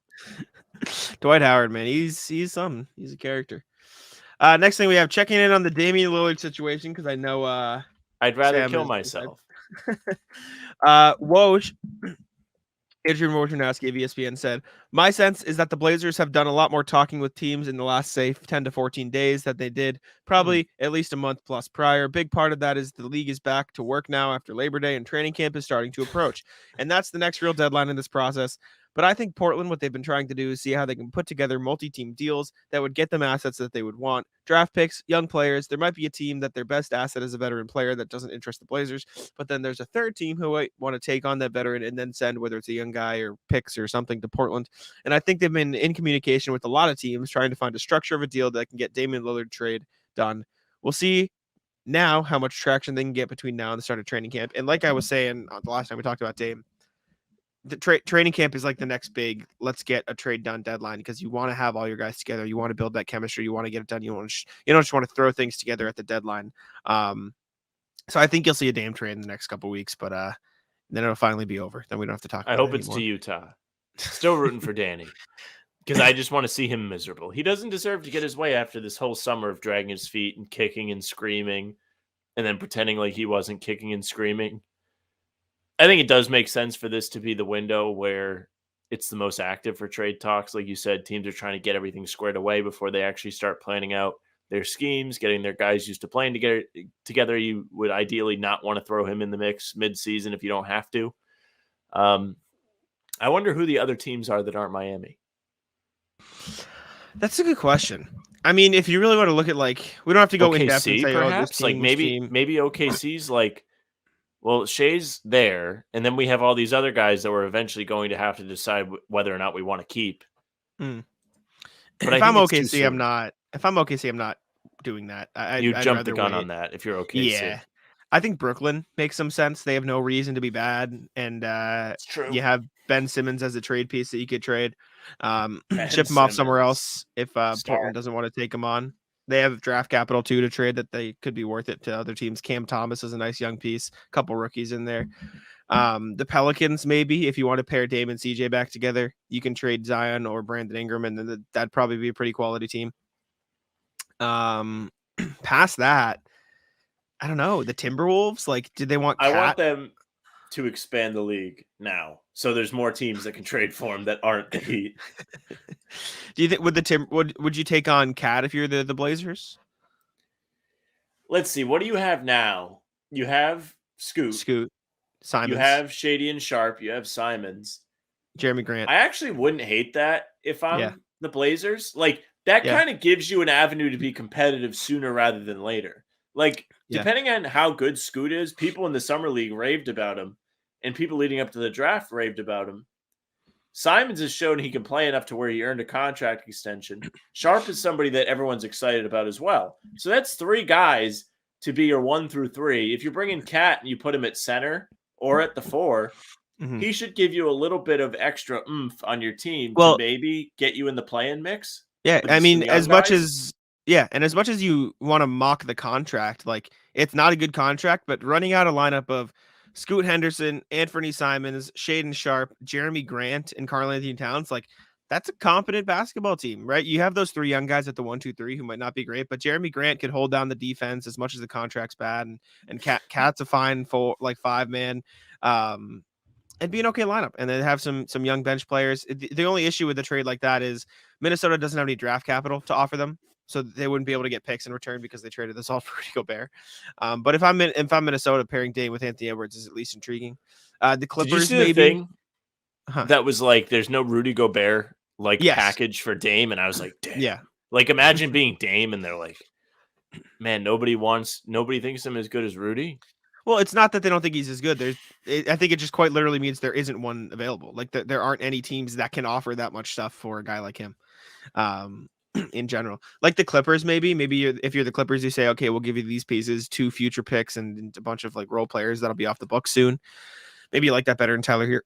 Dwight Howard, man, he's something. He's a character. Next thing we have checking in on the Damian Lillard situation because I know I'd rather kill myself. Woj, Adrian Wojnarowski of ESPN said, my sense is that the Blazers have done a lot more talking with teams in the last, say, 10 to 14 days that they did probably at least a month plus prior. Big part of that is the league is back to work now after Labor Day and training camp is starting to approach. And that's the next real deadline in this process. But I think Portland, what they've been trying to do is see how they can put together multi-team deals that would get them assets that they would want. Draft picks, young players. There might be a team that their best asset is a veteran player that doesn't interest the Blazers. But then there's a third team who might want to take on that veteran and then send, whether it's a young guy or picks or something, to Portland. And I think they've been in communication with a lot of teams trying to find a structure of a deal that can get Damian Lillard trade done. We'll see now how much traction they can get between now and the start of training camp. And like I was saying the last time we talked about Dame, the training camp is like the next big let's get a trade done deadline, because you want to have all your guys together. You want to build that chemistry. You want to get it done. You don't just want to throw things together at the deadline. So I think you'll see a Dame trade in the next couple of weeks, but then it'll finally be over. Then we don't have to talk about it. I hope it's to Utah. Still rooting for Danny, because I just want to see him miserable. He doesn't deserve to get his way after this whole summer of dragging his feet and kicking and screaming and then pretending like he wasn't kicking and screaming. I think it does make sense for this to be the window where it's the most active for trade talks. Like you said, teams are trying to get everything squared away before they actually start planning out their schemes, getting their guys used to playing together. You would ideally not want to throw him in the mix mid-season if you don't have to. I wonder who the other teams are that aren't Miami. That's a good question. I mean, if you really want to look at, like, we don't have to go in depth and say, perhaps? Oh, this team, maybe OKC's like, well, Shea's there, and then we have all these other guys that we're eventually going to have to decide whether or not we want to keep. But if I'm OKC, I'm not. If I'm OKC, I'm not doing that. You jump the gun on that if you're OKC. Yeah, I think Brooklyn makes some sense. They have no reason to be bad, and it's true. You have Ben Simmons as a trade piece that you could trade. Ship him off somewhere else if Portland doesn't want to take him on. They have draft capital too to trade that they could be worth it to other teams. Cam Thomas is a nice young piece, a couple rookies in there. The Pelicans, maybe, if you want to pair Dame and CJ back together, you can trade Zion or Brandon Ingram, and then that'd probably be a pretty quality team. Past that, I don't know. The Timberwolves, like, did they want? I want them to expand the league now, so there's more teams that can trade for them that aren't the Heat. Do you think would you take on Cat if you're the Blazers? Let's see. What do you have now? You have Scoot, Simons. You have Shady and Sharp. You have Simons. Jeremy Grant. I actually wouldn't hate that if I'm the Blazers. Like, that kind of gives you an avenue to be competitive sooner rather than later. Like, depending on how good Scoot is, people in the summer league raved about him, and people leading up to the draft raved about him. Simons has shown he can play enough to where he earned a contract extension. Sharp is somebody that everyone's excited about as well. So that's three guys to be your 1 through 3. If you bring in Cat and you put him at center or at the 4, he should give you a little bit of extra oomph on your team to maybe get you in the play-in mix. Yeah, I mean, as much as you want to mock the contract, like, it's not a good contract, but running out a lineup of Scoot Henderson, Anthony Simons, Shaden Sharp, Jeremy Grant, and Karl-Anthony Towns, like, that's a competent basketball team, right? You have those three young guys at the 1, 2, 3 who might not be great, but Jeremy Grant could hold down the defense as much as the contract's bad, and Cat's a fine 5-man. It'd be an okay lineup, and then have some young bench players. The only issue with a trade like that is Minnesota doesn't have any draft capital to offer them, so they wouldn't be able to get picks in return because they traded this all for Rudy Gobert. But if I'm Minnesota, pairing Dame with Anthony Edwards is at least intriguing. The Clippers, Did you see the thing that was like, there's no Rudy Gobert package for Dame, and I was like, damn. Yeah. Like, imagine being Dame, and they're like, man, nobody thinks him as good as Rudy. Well, it's not that they don't think he's as good. I think it just quite literally means there isn't one available. Like, there aren't any teams that can offer that much stuff for a guy like him. In general, like the Clippers, maybe if you're the Clippers, you say, okay, we'll give you these pieces, 2 future picks, and a bunch of like role players that'll be off the book soon. Maybe you like that better than Tyler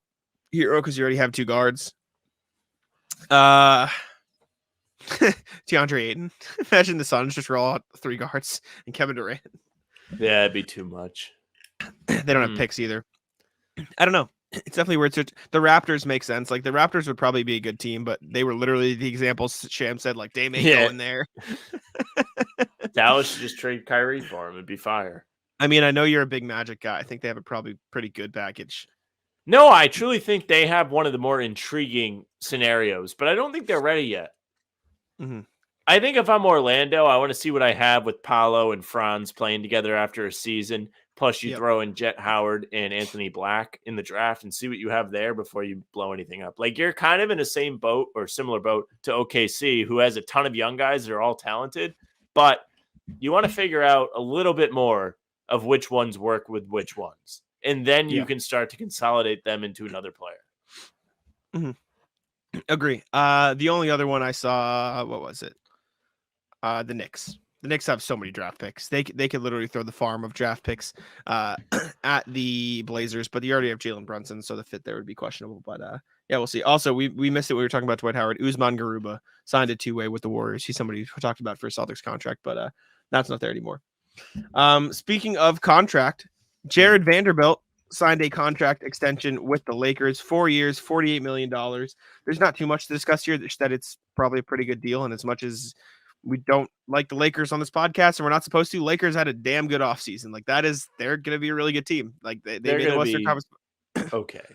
Hero because you already have 2 guards. DeAndre Ayton. Imagine the Suns just roll out 3 guards and Kevin Durant. Yeah, it'd be too much. They don't have picks either. I don't know. It's definitely weird. The Raptors make sense. Like, the Raptors would probably be a good team, but they were literally the examples Sham said, like, Dame ain't going there. Dallas should just trade Kyrie for him. It'd be fire. I mean, I know you're a big Magic guy. I think they have a probably pretty good package. No, I truly think they have one of the more intriguing scenarios, but I don't think they're ready yet. Mm-hmm. I think if I'm Orlando, I want to see what I have with Paolo and Franz playing together after a season. Plus, you throw in Jet Howard and Anthony Black in the draft and see what you have there before you blow anything up. Like, you're kind of in the same boat or similar boat to OKC, who has a ton of young guys that are all talented, but you want to figure out a little bit more of which ones work with which ones. And then you can start to consolidate them into another player. Mm-hmm. Agree. The only other one I saw, what was it? The Knicks. The Knicks have so many draft picks. They could literally throw the farm of draft picks at the Blazers, but they already have Jalen Brunson, so the fit there would be questionable. But yeah, we'll see. Also, we missed it. We were talking about Dwight Howard. Usman Garuba signed a 2-way with the Warriors. He's somebody we talked about for a Celtics contract, but that's not there anymore. Speaking of contract, Jarred Vanderbilt signed a contract extension with the Lakers, 4 years, $48 million. There's not too much to discuss here, that it's probably a pretty good deal. And as much as we don't like the Lakers on this podcast and we're not supposed to, Lakers had a damn good offseason. Like, they're going to be a really good team. Like, they made the Western Conference. Okay.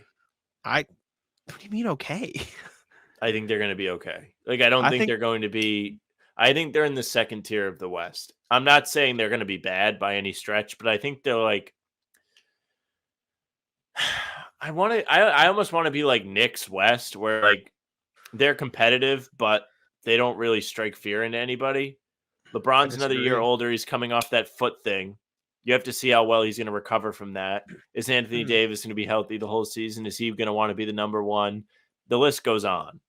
What do you mean okay? I think they're going to be okay. Like, I don't think they're going to be. I think they're in the second tier of the West. I'm not saying they're going to be bad by any stretch, but I think they're like. I almost want to be like Knicks West, where like they're competitive, but they don't really strike fear into anybody. LeBron's another year older. He's coming off that foot thing. You have to see how well he's going to recover from that. Is Anthony Davis going to be healthy the whole season? Is he going to want to be the number one? The list goes on.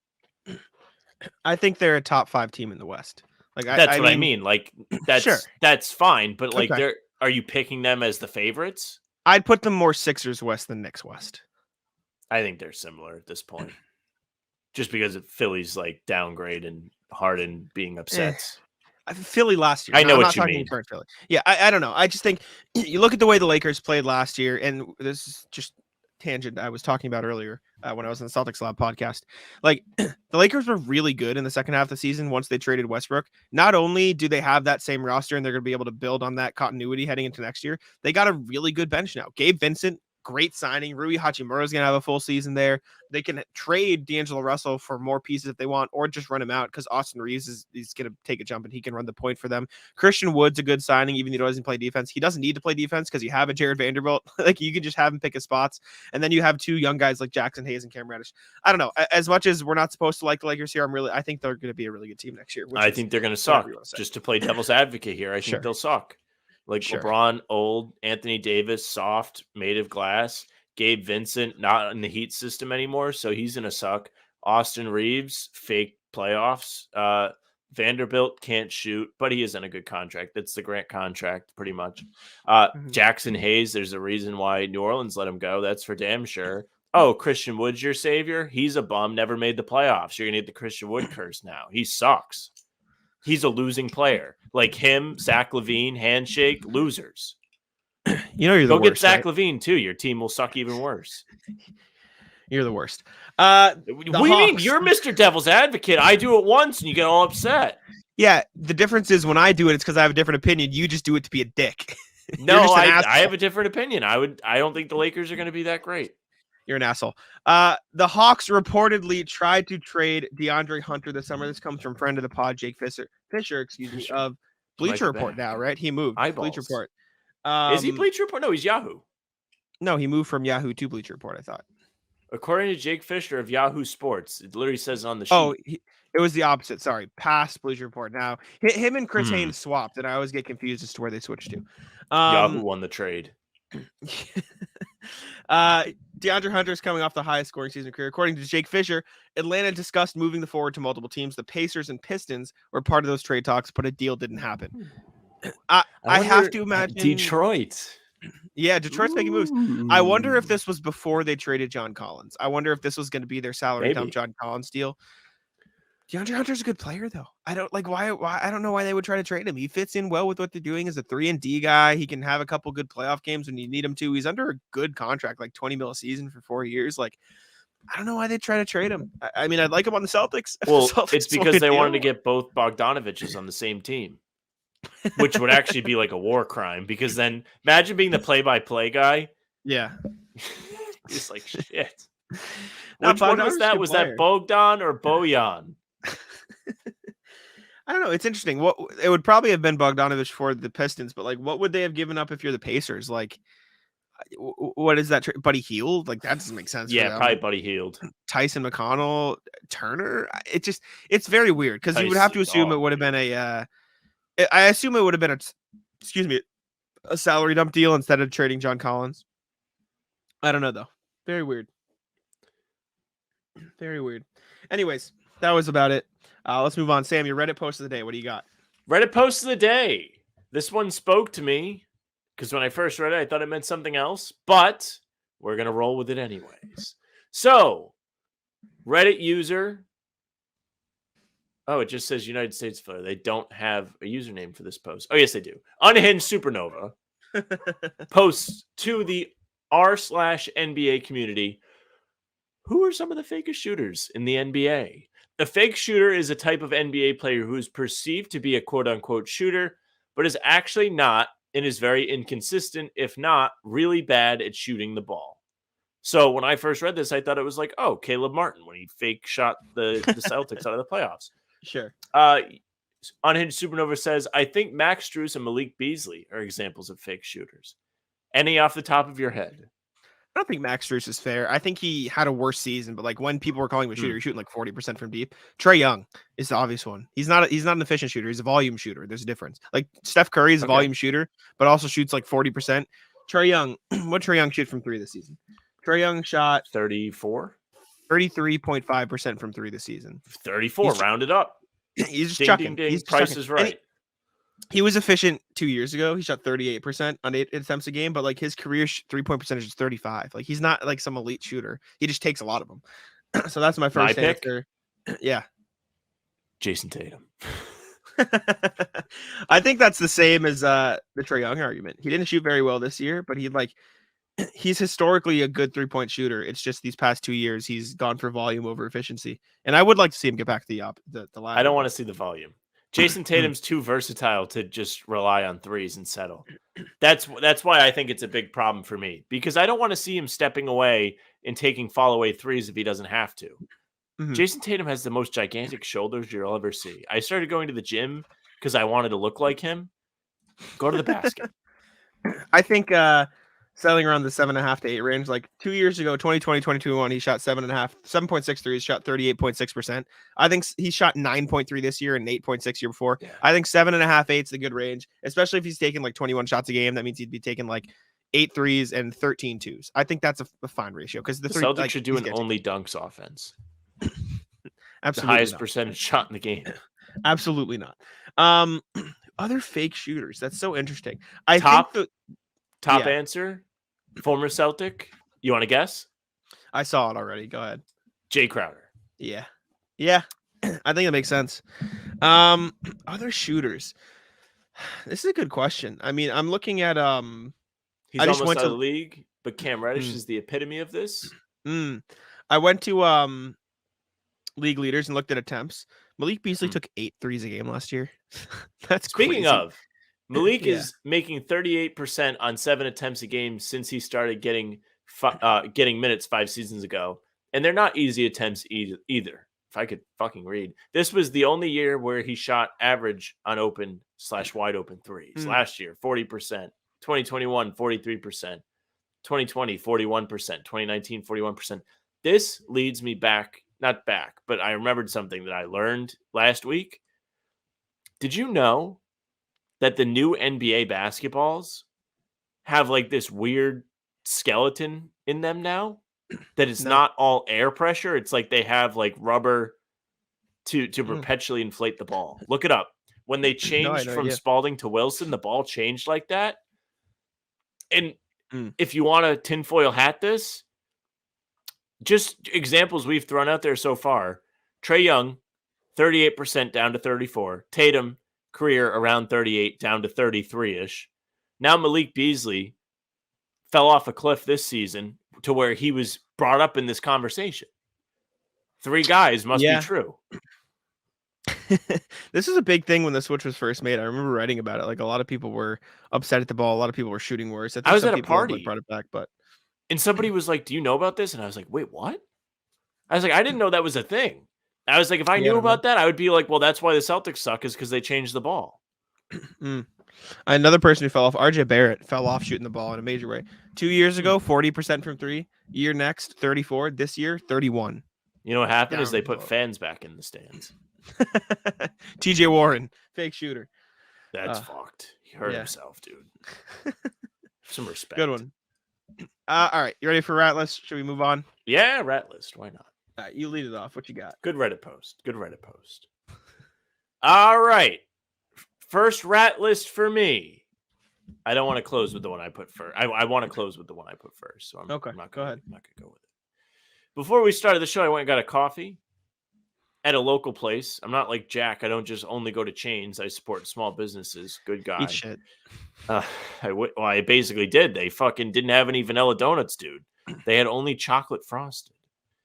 I think they're a top 5 team in the West. Like, that's what I mean. Like, that's fine. But like, are you picking them as the favorites? I'd put them more Sixers West than Knicks West. I think they're similar at this point. Just because of Philly's like downgrade and Harden being upset. Philly last year. I know what you mean. Philly. Yeah, I don't know. I just think you look at the way the Lakers played last year, and this is just tangent I was talking about earlier when I was on the Celtics Lab podcast. Like, the Lakers were really good in the second half of the season once they traded Westbrook. Not only do they have that same roster and they're going to be able to build on that continuity heading into next year, they got a really good bench now. Gabe Vincent, great signing. Rui Hachimura is going to have a full season there. They can trade D'Angelo Russell for more pieces if they want, or just run him out because Austin Reeves is going to take a jump and he can run the point for them. Christian Wood's a good signing, even though he doesn't play defense. He doesn't need to play defense because you have a Jarred Vanderbilt. Like, you can just have him pick his spots. And then you have 2 young guys like Jackson Hayes and Cam Reddish. I don't know. As much as we're not supposed to like the Lakers here, I think they're going to be a really good team next year. I think they're going to suck. Just to play devil's advocate here, I think they'll suck. Like, LeBron, old, Anthony Davis, soft, made of glass. Gabe Vincent, not in the Heat system anymore, so he's going to suck. Austin Reeves, fake playoffs. Vanderbilt can't shoot, but he is in a good contract. That's the Grant contract, pretty much. Jackson Hayes, there's a reason why New Orleans let him go. That's for damn sure. Oh, Christian Wood's your savior? He's a bum, never made the playoffs. You're going to get the Christian Wood curse now. He sucks. He's a losing player. Like him, Zach LaVine, handshake, losers. You know you're the worst. Go get Zach right? LaVine too. Your team will suck even worse. You're the worst. What do you mean? You're Mr. Devil's Advocate. I do it once and you get all upset. Yeah, the difference is when I do it, it's because I have a different opinion. You just do it to be a dick. No, I have a different opinion. I don't think the Lakers are going to be that great. You're an asshole. The Hawks reportedly tried to trade DeAndre Hunter this summer. This comes from friend of the pod, Jake Fisher, of Bleacher Report now, right? He moved. Eyeballs. Bleacher Report. Is he Bleacher Report? No, he's Yahoo. No, he moved from Yahoo to Bleacher Report, I thought. According to Jake Fisher of Yahoo Sports, it literally says on the sheet. Oh, it was the opposite. Sorry. Past Bleacher Report. Now, him and Chris Haynes swapped, and I always get confused as to where they switched to. Yahoo won the trade. DeAndre Hunter is coming off the highest scoring season of career. According to Jake Fisher, Atlanta discussed moving the forward to multiple teams. The Pacers and Pistons were part of those trade talks, but a deal didn't happen. I have to imagine Detroit. Yeah, Detroit's making moves. I wonder if this was before they traded John Collins. I wonder if this was going to be their salary dump John Collins deal. DeAndre Hunter's a good player, though. I don't like why. I don't know why they would try to trade him. He fits in well with what they're doing as a 3-and-D guy. He can have a couple good playoff games when you need him to. He's under a good contract, like $20 million a season for 4 years. Like, I don't know why they try to trade him. I mean, I'd like him on the Celtics. Well, it's because they wanted to get both Bogdanoviches on the same team. which would actually be like a war crime, because then imagine being the play-by-play guy. Yeah. It's like, shit. Now, Which one Bogdanovich was that? Was that Bogdan or Bojan? I don't know. It's interesting. What it would probably have been Bogdanovich for the Pistons, but like, what would they have given up if you're the Pacers? Like, what is that? Buddy Hield? Like, that doesn't make sense. Yeah, probably Buddy Hield. Tyson McConnell, Turner. It's very weird because you would have to assume it would have been I assume it would have been a salary dump deal instead of trading John Collins. I don't know though. Very weird. Very weird. Anyways, that was about it. Let's move on. Sam, your Reddit post of the day. What do you got? Reddit post of the day. This one spoke to me because when I first read it, I thought it meant something else, but we're going to roll with it anyways. So, Reddit user. Oh, it just says United States Flare. They don't have a username for this post. Oh, yes, they do. Unhinged Supernova posts to the r/NBA community. Who are some of the fakest shooters in the NBA? A fake shooter is a type of NBA player who is perceived to be a quote-unquote shooter, but is actually not and is very inconsistent, if not really bad at shooting the ball. So when I first read this, I thought it was like, oh, Caleb Martin when he fake shot the Celtics out of the playoffs. Sure. Unhinged Supernova says, I think Max Strus and Malik Beasley are examples of fake shooters. Any off the top of your head? I don't think Max Strus is fair. I think he had a worse season, but like when people were calling him a shooter, he's shooting like 40% from deep. Trae Young is the obvious one. He's not an efficient shooter. He's a volume shooter. There's a difference. Like Steph Curry is a volume shooter, but also shoots like 40%. Trae Young, what Trae Young shoot from three this season? Trae Young shot 33.5% from three this season. 34, rounded up. He's just ding, chucking. Ding, ding. He's Price chucking. is right. He was efficient 2 years ago. He shot 38% on 8 attempts a game, but like his career 3-point percentage is 35. Like he's not like some elite shooter. He just takes a lot of them. So that's my first answer. Yeah. Jason Tatum. I think that's the same as the Trae Young argument. He didn't shoot very well this year, but he's historically a good 3-point shooter. It's just these past 2 years he's gone for volume over efficiency. And I would like to see him get back to the ladder. I don't want to see the volume. Jason Tatum's too versatile to just rely on threes and settle. That's why I think it's a big problem for me, because I don't want to see him stepping away and taking fall away threes if he doesn't have to. Mm-hmm. Jason Tatum has the most gigantic shoulders you'll ever see. I started going to the gym because I wanted to look like him. Go to the basket. I think selling around the 7.5 to 8 range. Like 2 years ago, 2020, 2021, he shot 7.6 threes, shot 38.6%. I think he shot 9.3 this year and 8.6 year before. Yeah. I think 7.5, 8 is the good range, especially if he's taking like 21 shots a game. That means he'd be taking like 8 threes and 13 twos. I think that's a fine ratio because the Celtics should do an only dunks offense. Absolutely, the highest not. Percentage shot in the game. Absolutely not. Other fake shooters. That's so interesting. Top answer, former Celtic. You want to guess? I saw it already. Go ahead. Jay Crowder. Yeah. I think that makes sense. Other shooters. This is a good question. I mean, I'm looking at He's almost out of the league, but Cam Reddish is the epitome of this. I went to league leaders and looked at attempts. Malik Beasley took 8 threes a game last year. That's Speaking crazy. of, Malik is making 38% on 7 attempts a game since he started getting minutes 5 seasons ago. And they're not easy attempts either. If I could fucking read. This was the only year where he shot average on open/wide open threes. Last year, 40%. 2021, 43%. 2020, 41%. 2019, 41%. This leads me not back, but I remembered something that I learned last week. Did you know that the new NBA basketballs have like this weird skeleton in them now? That it's not all air pressure. It's like they have like rubber to perpetually inflate the ball. Look it up. When they changed from Spalding to Wilson, the ball changed like that. And if you want to tinfoil hat this, just examples we've thrown out there so far. Trae Young, 38% down to 34. Tatum, career around 38 down to 33-ish. Now Malik Beasley fell off a cliff this season to where he was brought up in this conversation. 3 guys must be true. This is a big thing when the switch was first made. I remember writing about it. Like a lot of people were upset at the ball. A lot of people were shooting worse. I I think was some at a people have, like, party brought it back, but and somebody was like, "Do you know about this?" And I was like, "Wait, what?" I was like, "I didn't know that was a thing." I was like, "If I yeah, I knew don't know. about that, I would be like, well, that's why the Celtics suck is because they changed the ball." Mm. Another person who fell off, RJ Barrett, fell off shooting the ball in a major way. 2 years ago, 40% from three. Year next, 34. This year, 31. You know what happened is they put Downhill. fans back in the stands. TJ Warren, fake shooter. That's fucked. He hurt himself, dude. Some respect. Good one. All right, you ready for Rat List? Should we move on? Yeah, rat list. Why not? All right, you lead it off. What you got? Good Reddit post. Good Reddit post. All right. First rat list for me. I don't want to close with the one I put first. I want to close with the one I put first. So I'm not gonna, go ahead. I'm not gonna go with it. Before we started the show, I went and got a coffee at a local place. I'm not like Jack. I don't just only go to chains. I support small businesses. Good guy. Eat shit. I basically did. They fucking didn't have any vanilla donuts, dude. They had only chocolate frosted.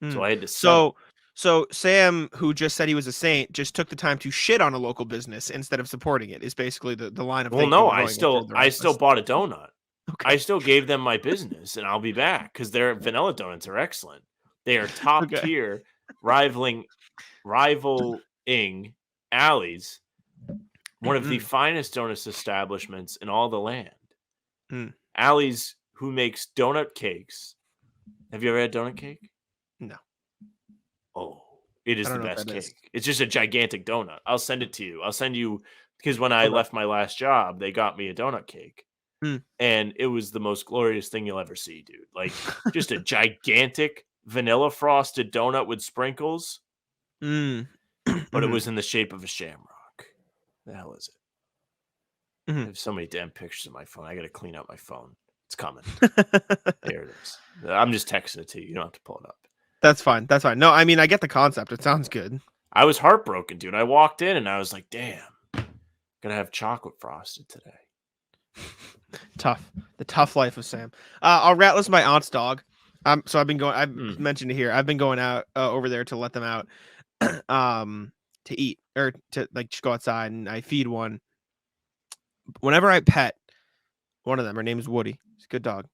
So I had to settle. So Sam, who just said he was a saint, just took the time to shit on a local business instead of supporting it. Is basically the line of. Well, no, I still bought a donut. Okay. I still gave them my business, and I'll be back because their vanilla donuts are excellent. They are top tier, rivaling Alley's, one of the finest donut establishments in all the land. Alley's, who makes donut cakes. Have you ever had donut cake? No. Oh, it is the best cake. It's just a gigantic donut. I'll send it to you. I'll send you, because when I left my last job, they got me a donut cake. And it was the most glorious thing you'll ever see, dude. Like, just a gigantic vanilla frosted donut with sprinkles. But it was in the shape of a shamrock. The hell is it? I have so many damn pictures of my phone. I got to clean out my phone. It's coming. There it is. I'm just texting it to you. You don't have to pull it up. That's fine. That's fine. No, I mean, I get the concept. It sounds good. I was heartbroken, dude. I walked in and I was like, damn, gonna have chocolate frosted today. Tough. The tough life of Sam. I'll rat list my aunt's dog. So I've been going, I've mentioned it here. I've been going out over there to let them out to eat or to like just go outside, and I feed one. Whenever I pet one of them, her name is Woody. It's a good dog.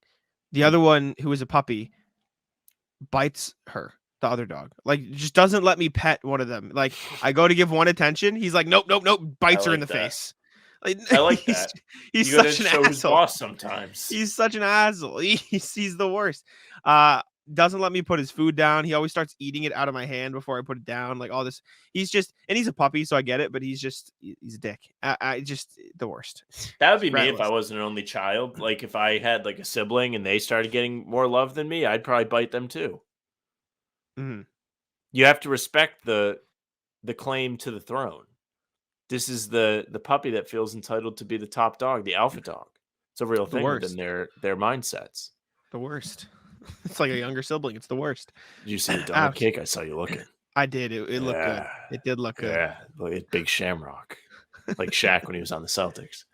The other one, who is a puppy, bites her, the other dog. Like, just doesn't let me pet one of them. Like, I go to give one attention, he's like, nope, bites her in the face. Like, I like that. He's you such an show asshole. Boss sometimes. He's such an asshole. He's the worst. Doesn't let me put his food down. He always starts eating it out of my hand before I put it down. Like all this. He's a puppy, so I get it, but he's a dick. I just the worst. That would be me if I wasn't an only child. Like if I had like a sibling and they started getting more love than me, I'd probably bite them too. You have to respect the claim to the throne. This is the puppy that feels entitled to be the top dog, the alpha dog. It's a real thing within their mindsets. The worst. It's like a younger sibling. It's the worst. Did you see the donut cake? I saw you looking. I did. It looked good. It did look good. Yeah, look at big shamrock, like Shaq when he was on the Celtics.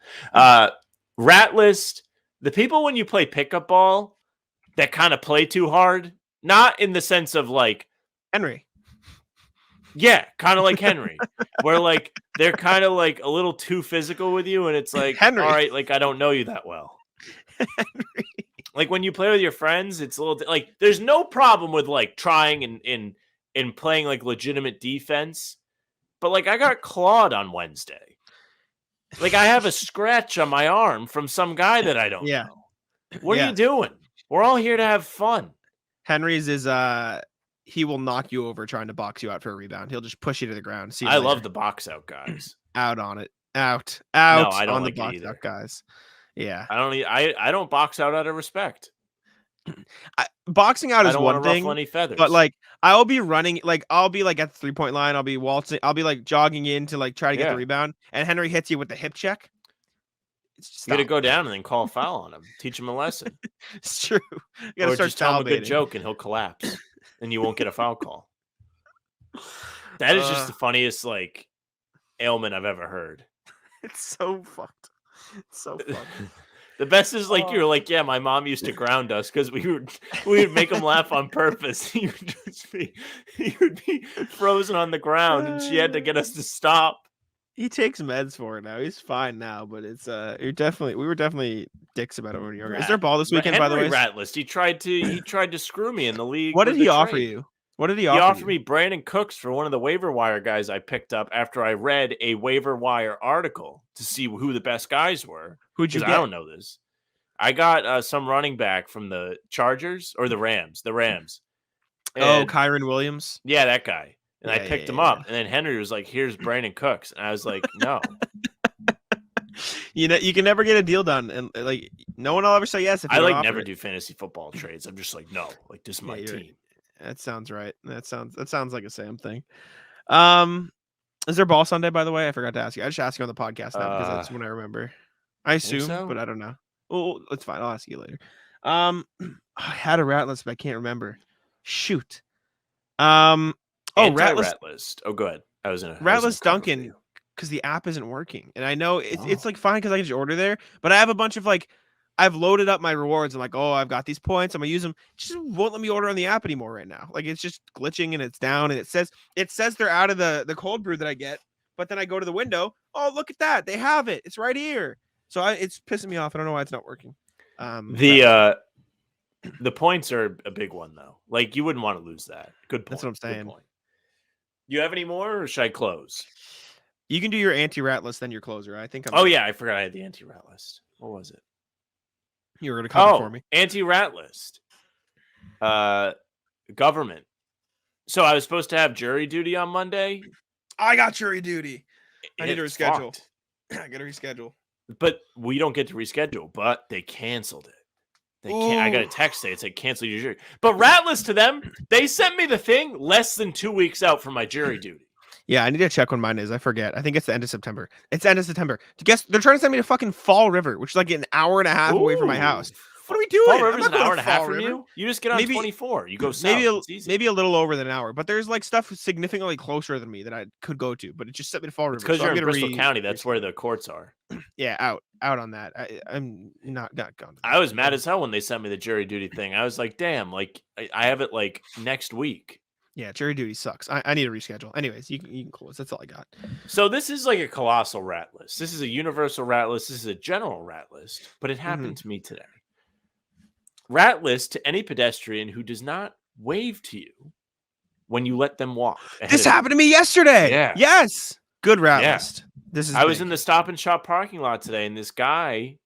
Rat list: the people when you play pickup ball that kind of play too hard, not in the sense of like Henry. Yeah, kind of like Henry, where like they're kind of like a little too physical with you, and it's like Henry. All right, like I don't know you that well. Henry. Like when you play with your friends, it's a little like there's no problem with like trying and playing like legitimate defense, but like I got clawed on Wednesday. Like I have a scratch on my arm from some guy that I don't know. What are you doing? We're all here to have fun. Henry's is he will knock you over trying to box you out for a rebound. He'll just push you to the ground. I love the box out guys. Out on it. Out. No, I don't on like the box it either. out guys. Yeah. I don't box out of respect. Boxing out is one thing, any feathers. but like I'll be running, like I'll be like at the 3-point line, I'll be waltzing, I'll be like jogging in to like try to get the rebound, and Henry hits you with the hip check. You gotta go down and then call a foul on him. Teach him a lesson. It's true. You gotta start just tell him a good joke and he'll collapse, and you won't get a foul call. That is just the funniest like ailment I've ever heard. It's so fucked. It's so fucked. The best is like you're like, yeah, my mom used to ground us because we would make him laugh on purpose. He would be frozen on the ground, and she had to get us to stop. He takes meds for it now. He's fine now, but it's we were definitely dicks about it when we were younger. Is there a ball this weekend, by the way? Ratlist. He tried to screw me in the league. What did he offer you? What did he offer? He offered me Brandon Cooks for one of the waiver wire guys I picked up after I read a waiver wire article to see who the best guys were. Who'd you get? I don't know this. I got some running back from the Chargers or the Rams. The Rams. And, Kyron Williams. Yeah, that guy. And I picked him up. And then Henry was like, here's Brandon Cooks. And I was like, no. You know, you can never get a deal done. And like, no one will ever say yes. If I never do fantasy football trades. I'm just like, no, like this is my team. That sounds right. That sounds like a Sam thing. Is there ball Sunday, by the way? I forgot to ask you. I just asked you on the podcast now because that's when I remember. I assume, so? But I don't know. Oh, it's fine. I'll ask you later. I had a rat list, but I can't remember. Shoot. Rat list. Oh, go ahead. I was in a rat list Duncan because the app isn't working, and I know it's like fine because I can just order there, but I have a bunch of like. I've loaded up my rewards. I'm like, oh, I've got these points. I'm gonna use them. It just won't let me order on the app anymore right now. Like it's just glitching and it's down and it says they're out of the cold brew that I get. But then I go to the window. Oh, look at that. They have it. It's right here. So it's pissing me off. I don't know why it's not working. The points are a big one though. Like you wouldn't want to lose that. Good point. That's what I'm saying. You have any more or should I close? You can do your anti-rat list, then your closer. I think yeah, I forgot I had the anti-rat list. What was it? You were going to cover for me. Anti-rat list. Government. So I was supposed to have jury duty on Monday. I got jury duty. I need to reschedule. I got to reschedule. But we don't get to reschedule, but they canceled it. I got a text say it's like cancel your jury. But rat list to them, they sent me the thing less than 2 weeks out from my jury duty. Yeah, I need to check when mine is. I forget. I think it's the end of September. It's the end of September. Guess they're trying to send me to fucking Fall River, which is like an hour and a half away from my house. What are we doing? Fall River's an hour and a half from you? You just get on 24. You go south. Maybe a little over than an hour. But there's like stuff significantly closer than me that I could go to. But it just sent me to Fall River. Because you're in Bristol County. That's where the courts are. Yeah, out on that. I'm not gone. I was mad as hell when they sent me the jury duty thing. I was like, damn, like I have it like next week. Yeah, jury duty sucks. I need to reschedule. Anyways, you can close. That's all I got. So this is like a colossal rat list. This is a universal rat list. This is a general rat list. But it happened to me today. Rat list to any pedestrian who does not wave to you when you let them walk. This happened to me yesterday. Yeah. Yes. Good rat list. I was in the Stop and Shop parking lot today, and this guy,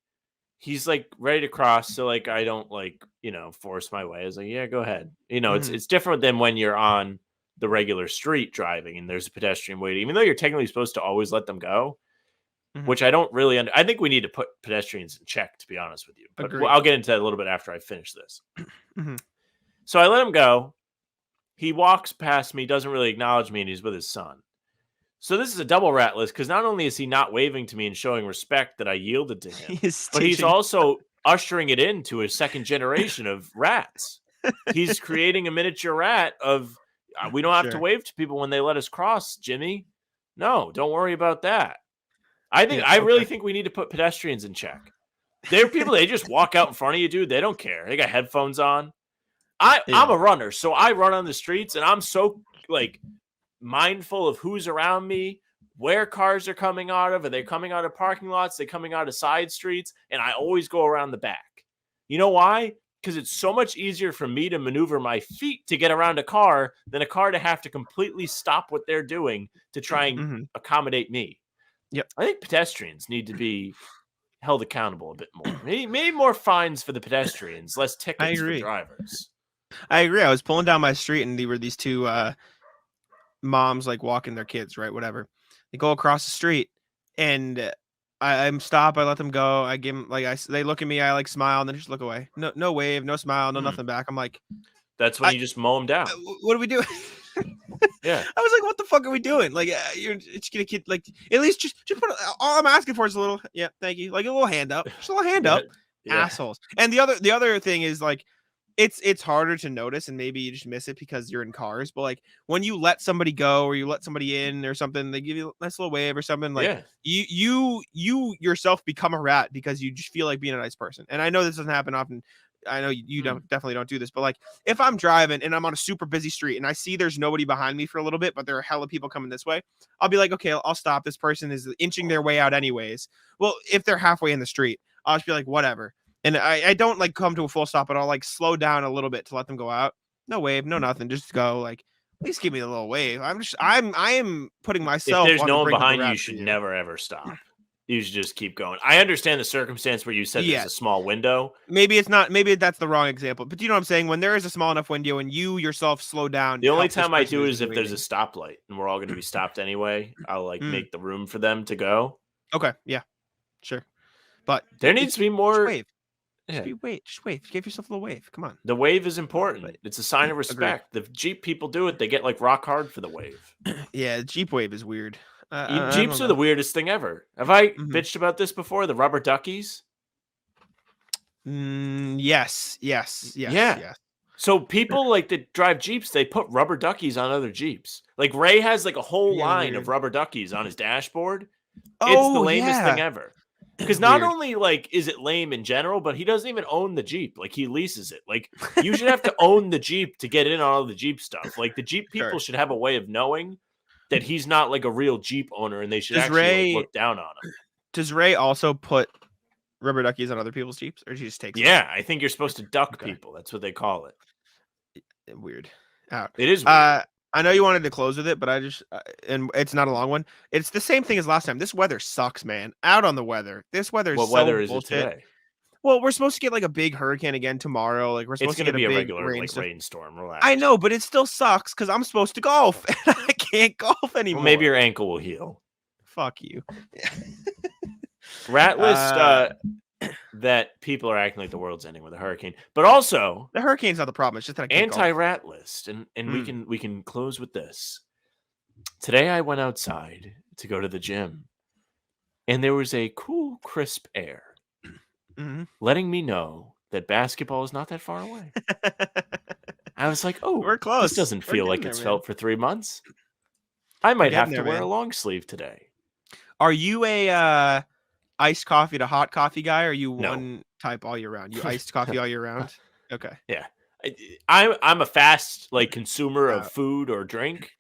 he's like ready to cross. So like, I don't like, force my way. I was like, yeah, go ahead. It's different than when you're on the regular street driving and there's a pedestrian waiting, even though you're technically supposed to always let them go, which I don't really I think we need to put pedestrians in check, to be honest with you. But I'll get into that a little bit after I finish this. So I let him go. He walks past me, doesn't really acknowledge me, and he's with his son. So this is a double rat list because not only is he not waving to me and showing respect that I yielded to him, but he's also ushering it into a second generation of rats. He's creating a miniature rat of, we don't have to wave to people when they let us cross, Jimmy. No, don't worry about that. I really think we need to put pedestrians in check. There are people, they just walk out in front of you, dude. They don't care. They got headphones on. I'm a runner, so I run on the streets, and I'm so like mindful of who's around me, where cars are coming out of. Are they coming out of parking lots? Are they coming out of side streets? And I always go around the back. You know why? Because it's so much easier for me to maneuver my feet to get around a car than a car to have to completely stop what they're doing to try and accommodate me. Yep. I think pedestrians need to be held accountable a bit more. Maybe more fines for the pedestrians, less tickets for drivers. I agree. I was pulling down my street and there were these two moms like walking their kids, right? Whatever. They go across the street and I'm stop. I let them go. I give them they look at me. I like smile and then just look away. No wave, no smile, no nothing back. I'm like, that's when you just mow them down. What are we doing? Yeah. I was like, what the fuck are we doing? Like, you're just gonna kid, like, at least just put all I'm asking for is a little, yeah, thank you. Like a little hand up. Just a little hand up. Yeah. Assholes. And the other thing is like, it's harder to notice, and maybe you just miss it because you're in cars. But like when you let somebody go or you let somebody in or something, they give you a nice little wave or something. Like you yourself become a rat because you just feel like being a nice person. And I know this doesn't happen often. I know you definitely don't do this, but like if I'm driving and I'm on a super busy street and I see there's nobody behind me for a little bit, but there are hella people coming this way, I'll be like, okay, I'll stop. This person is inching their way out anyways. Well, if they're halfway in the street, I'll just be like, whatever. And I don't like come to a full stop, but I'll like slow down a little bit to let them go out. No wave, no nothing. Just go like, at least give me a little wave. I am putting myself. If there's on no the one brink of behind the you, rat you should for never ever stop. You should just keep going. I understand the circumstance where you said there's a small window. Maybe it's not. Maybe that's the wrong example. But you know what I'm saying? When there is a small enough window and you yourself slow down. The only time I do it is if there's a stoplight and we're all going to be stopped anyway. I'll like make the room for them to go. Okay. Yeah. Sure. But there needs to be more. Wave. Just wave. Give yourself a little wave. Come on. The wave is important. It's a sign of respect. The Jeep people do it. They get like rock hard for the wave. Yeah, the Jeep wave is weird. Jeeps are the weirdest thing ever. Have I bitched about this before? The rubber duckies? Yes. So people like that drive Jeeps, they put rubber duckies on other Jeeps. Like Ray has like a whole line of rubber duckies on his dashboard. It's the lamest thing ever. Because not only like is it lame in general, but he doesn't even own the Jeep. Like he leases it. Like you should have to own the Jeep to get in on all the Jeep stuff. Like the Jeep people should have a way of knowing that he's not like a real Jeep owner, and they should actually look down on him. Does Ray also put rubber duckies on other people's Jeeps, or does he just take? Yeah, I think you're supposed to duck people. That's what they call it. Weird. Out. It is weird. I know you wanted to close with it, but I just and it's not a long one. It's the same thing as last time. This weather sucks, man. Out on the weather. This weather is what weather is it today? Well, we're supposed to get like a big hurricane again tomorrow. Like we're supposed to get be a big regular rainstorm. Relax. I know, but it still sucks because I'm supposed to golf and I can't golf anymore. Well, maybe your ankle will heal. Fuck you. Rat list that people are acting like the world's ending with a hurricane, but also the hurricane's not the problem. It's just that I can't anti-rat list, and we can close with this. Today I went outside to go to the gym, and there was a cool, crisp air, letting me know that basketball is not that far away. I was like, "Oh, we're close. This doesn't feel like it's felt for 3 months. I might have to wear a long sleeve today." Are you a iced coffee to hot coffee guy, or are you one type all year round? You iced coffee all year round? Okay. Yeah. I'm a fast like consumer of food or drink.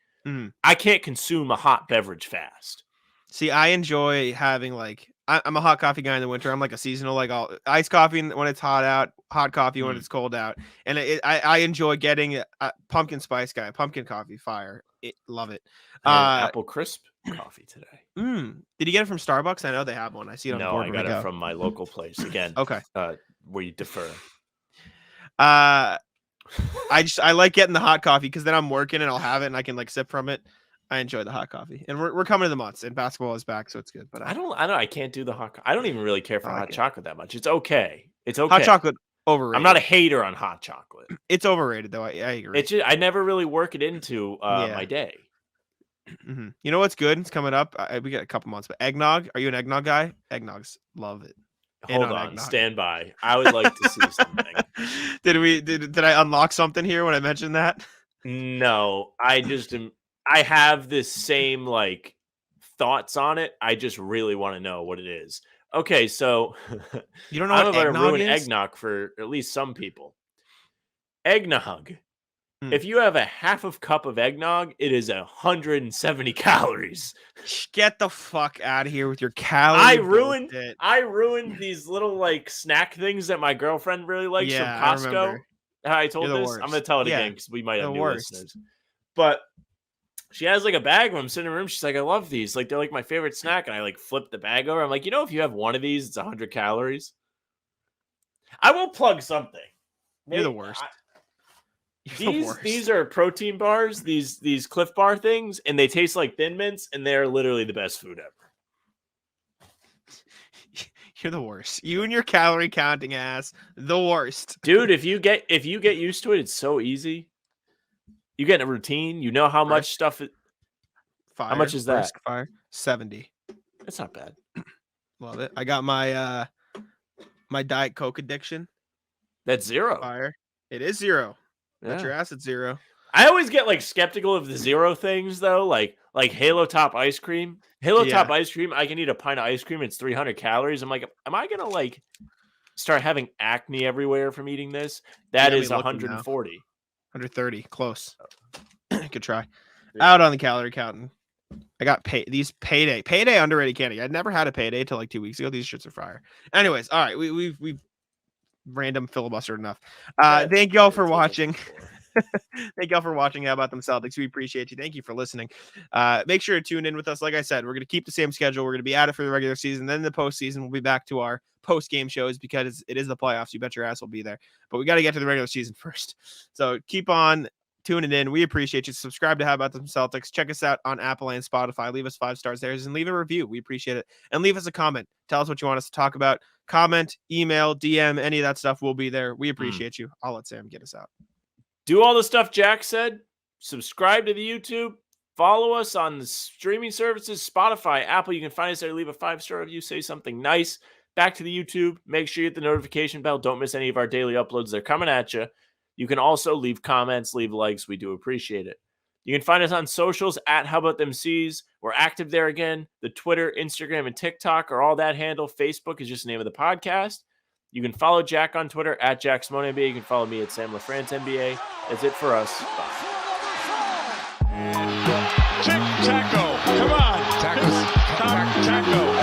I can't consume a hot beverage fast. See, I enjoy having like I'm a hot coffee guy in the winter. I'm like a seasonal, like all iced coffee when it's hot out, hot coffee when it's cold out, and I enjoy getting a pumpkin spice guy, pumpkin coffee, fire. Love it. Apple crisp coffee today. Did you get it from Starbucks? I know they have one. I see it on the board. No, I got it from my local place again. Okay. Where you defer. I like getting the hot coffee because then I'm working and I'll have it and I can like sip from it. I enjoy the hot coffee, and we're coming to the months, and basketball is back, so it's good. But I can't do the hot. I don't even really care for hot chocolate that much. It's okay. Hot chocolate overrated. I'm not a hater on hot chocolate. It's overrated though. I agree. I never really work it into my day. You know what's good? It's coming up. We got a couple months, but eggnog. Are you an eggnog guy? Eggnogs, love it. Hold on, stand by. I would like to see something. Did I unlock something here when I mentioned that? No, I just am. I have this same like thoughts on it. I just really want to know what it is. Okay, so you don't know what eggnog is? Eggnog for at least some people. Eggnog. If you have a half of cup of eggnog, it is 170 calories. Get the fuck out of here with your calories. I ruined these little like snack things that my girlfriend really likes from Costco. I told this. I'm gonna tell it again because we might have new listeners. But she has like a bag of them sitting in the room. She's like, I love these. Like they're like my favorite snack. And I like flip the bag over. I'm like, if you have one of these, it's 100 calories. I will plug something. You're the worst. These are protein bars, these Cliff Bar things, and they taste like Thin Mints, and they're literally the best food ever. You're the worst. You and your calorie counting ass, the worst. Dude, if you get used to it, it's so easy. You get in a routine, you know how much stuff Fire. How much is that? Fire 70. That's not bad. Love it. I got my my Diet Coke addiction. That's 0. Fire. It is 0. Yeah. Bet your ass at 0. I always get like skeptical of the 0 things though, like Halo Top ice cream. Top ice cream, I can eat a pint of ice cream. It's 300 calories. I'm like, am I gonna like start having acne everywhere from eating this? That is 140, 130, close. Good try. Yeah. Out on the calorie counting. I got these payday underrated candy. I'd never had a payday till like 2 weeks ago. These shits are fire. Anyways, all right, we've random filibustered enough. Thank y'all for watching. Thank y'all for watching How About Them Celtics. We appreciate you. Thank you for listening. Make sure to tune in with us. Like I said, we're going to keep the same schedule. We're going to be at it for the regular season. Then the postseason, we'll be back to our post-game shows because it is the playoffs. You bet your ass will be there. But we got to get to the regular season first. So keep on tuning in. We appreciate you. Subscribe to How About Them Celtics. Check us out on Apple and Spotify. Leave us 5 stars there and leave a review. We appreciate it. And leave us a comment. Tell us what you want us to talk about. Comment, email, DM, any of that stuff will be there. We appreciate you. I'll let Sam get us out. Do all the stuff Jack said. Subscribe to the YouTube. Follow us on the streaming services, Spotify, Apple. You can find us there. Leave a 5-star review. Say something nice. Back to the YouTube. Make sure you hit the notification bell. Don't miss any of our daily uploads. They're coming at you. You can also leave comments, leave likes. We do appreciate it. You can find us on socials at How About Them C's. We're active there again. The Twitter, Instagram, and TikTok are all that handle. Facebook is just the name of the podcast. You can follow Jack on Twitter at JackSimoneNBA. You can follow me at Sam LaFrance NBA. That's it for us. Bye. Tic-taco. Come on. Taco.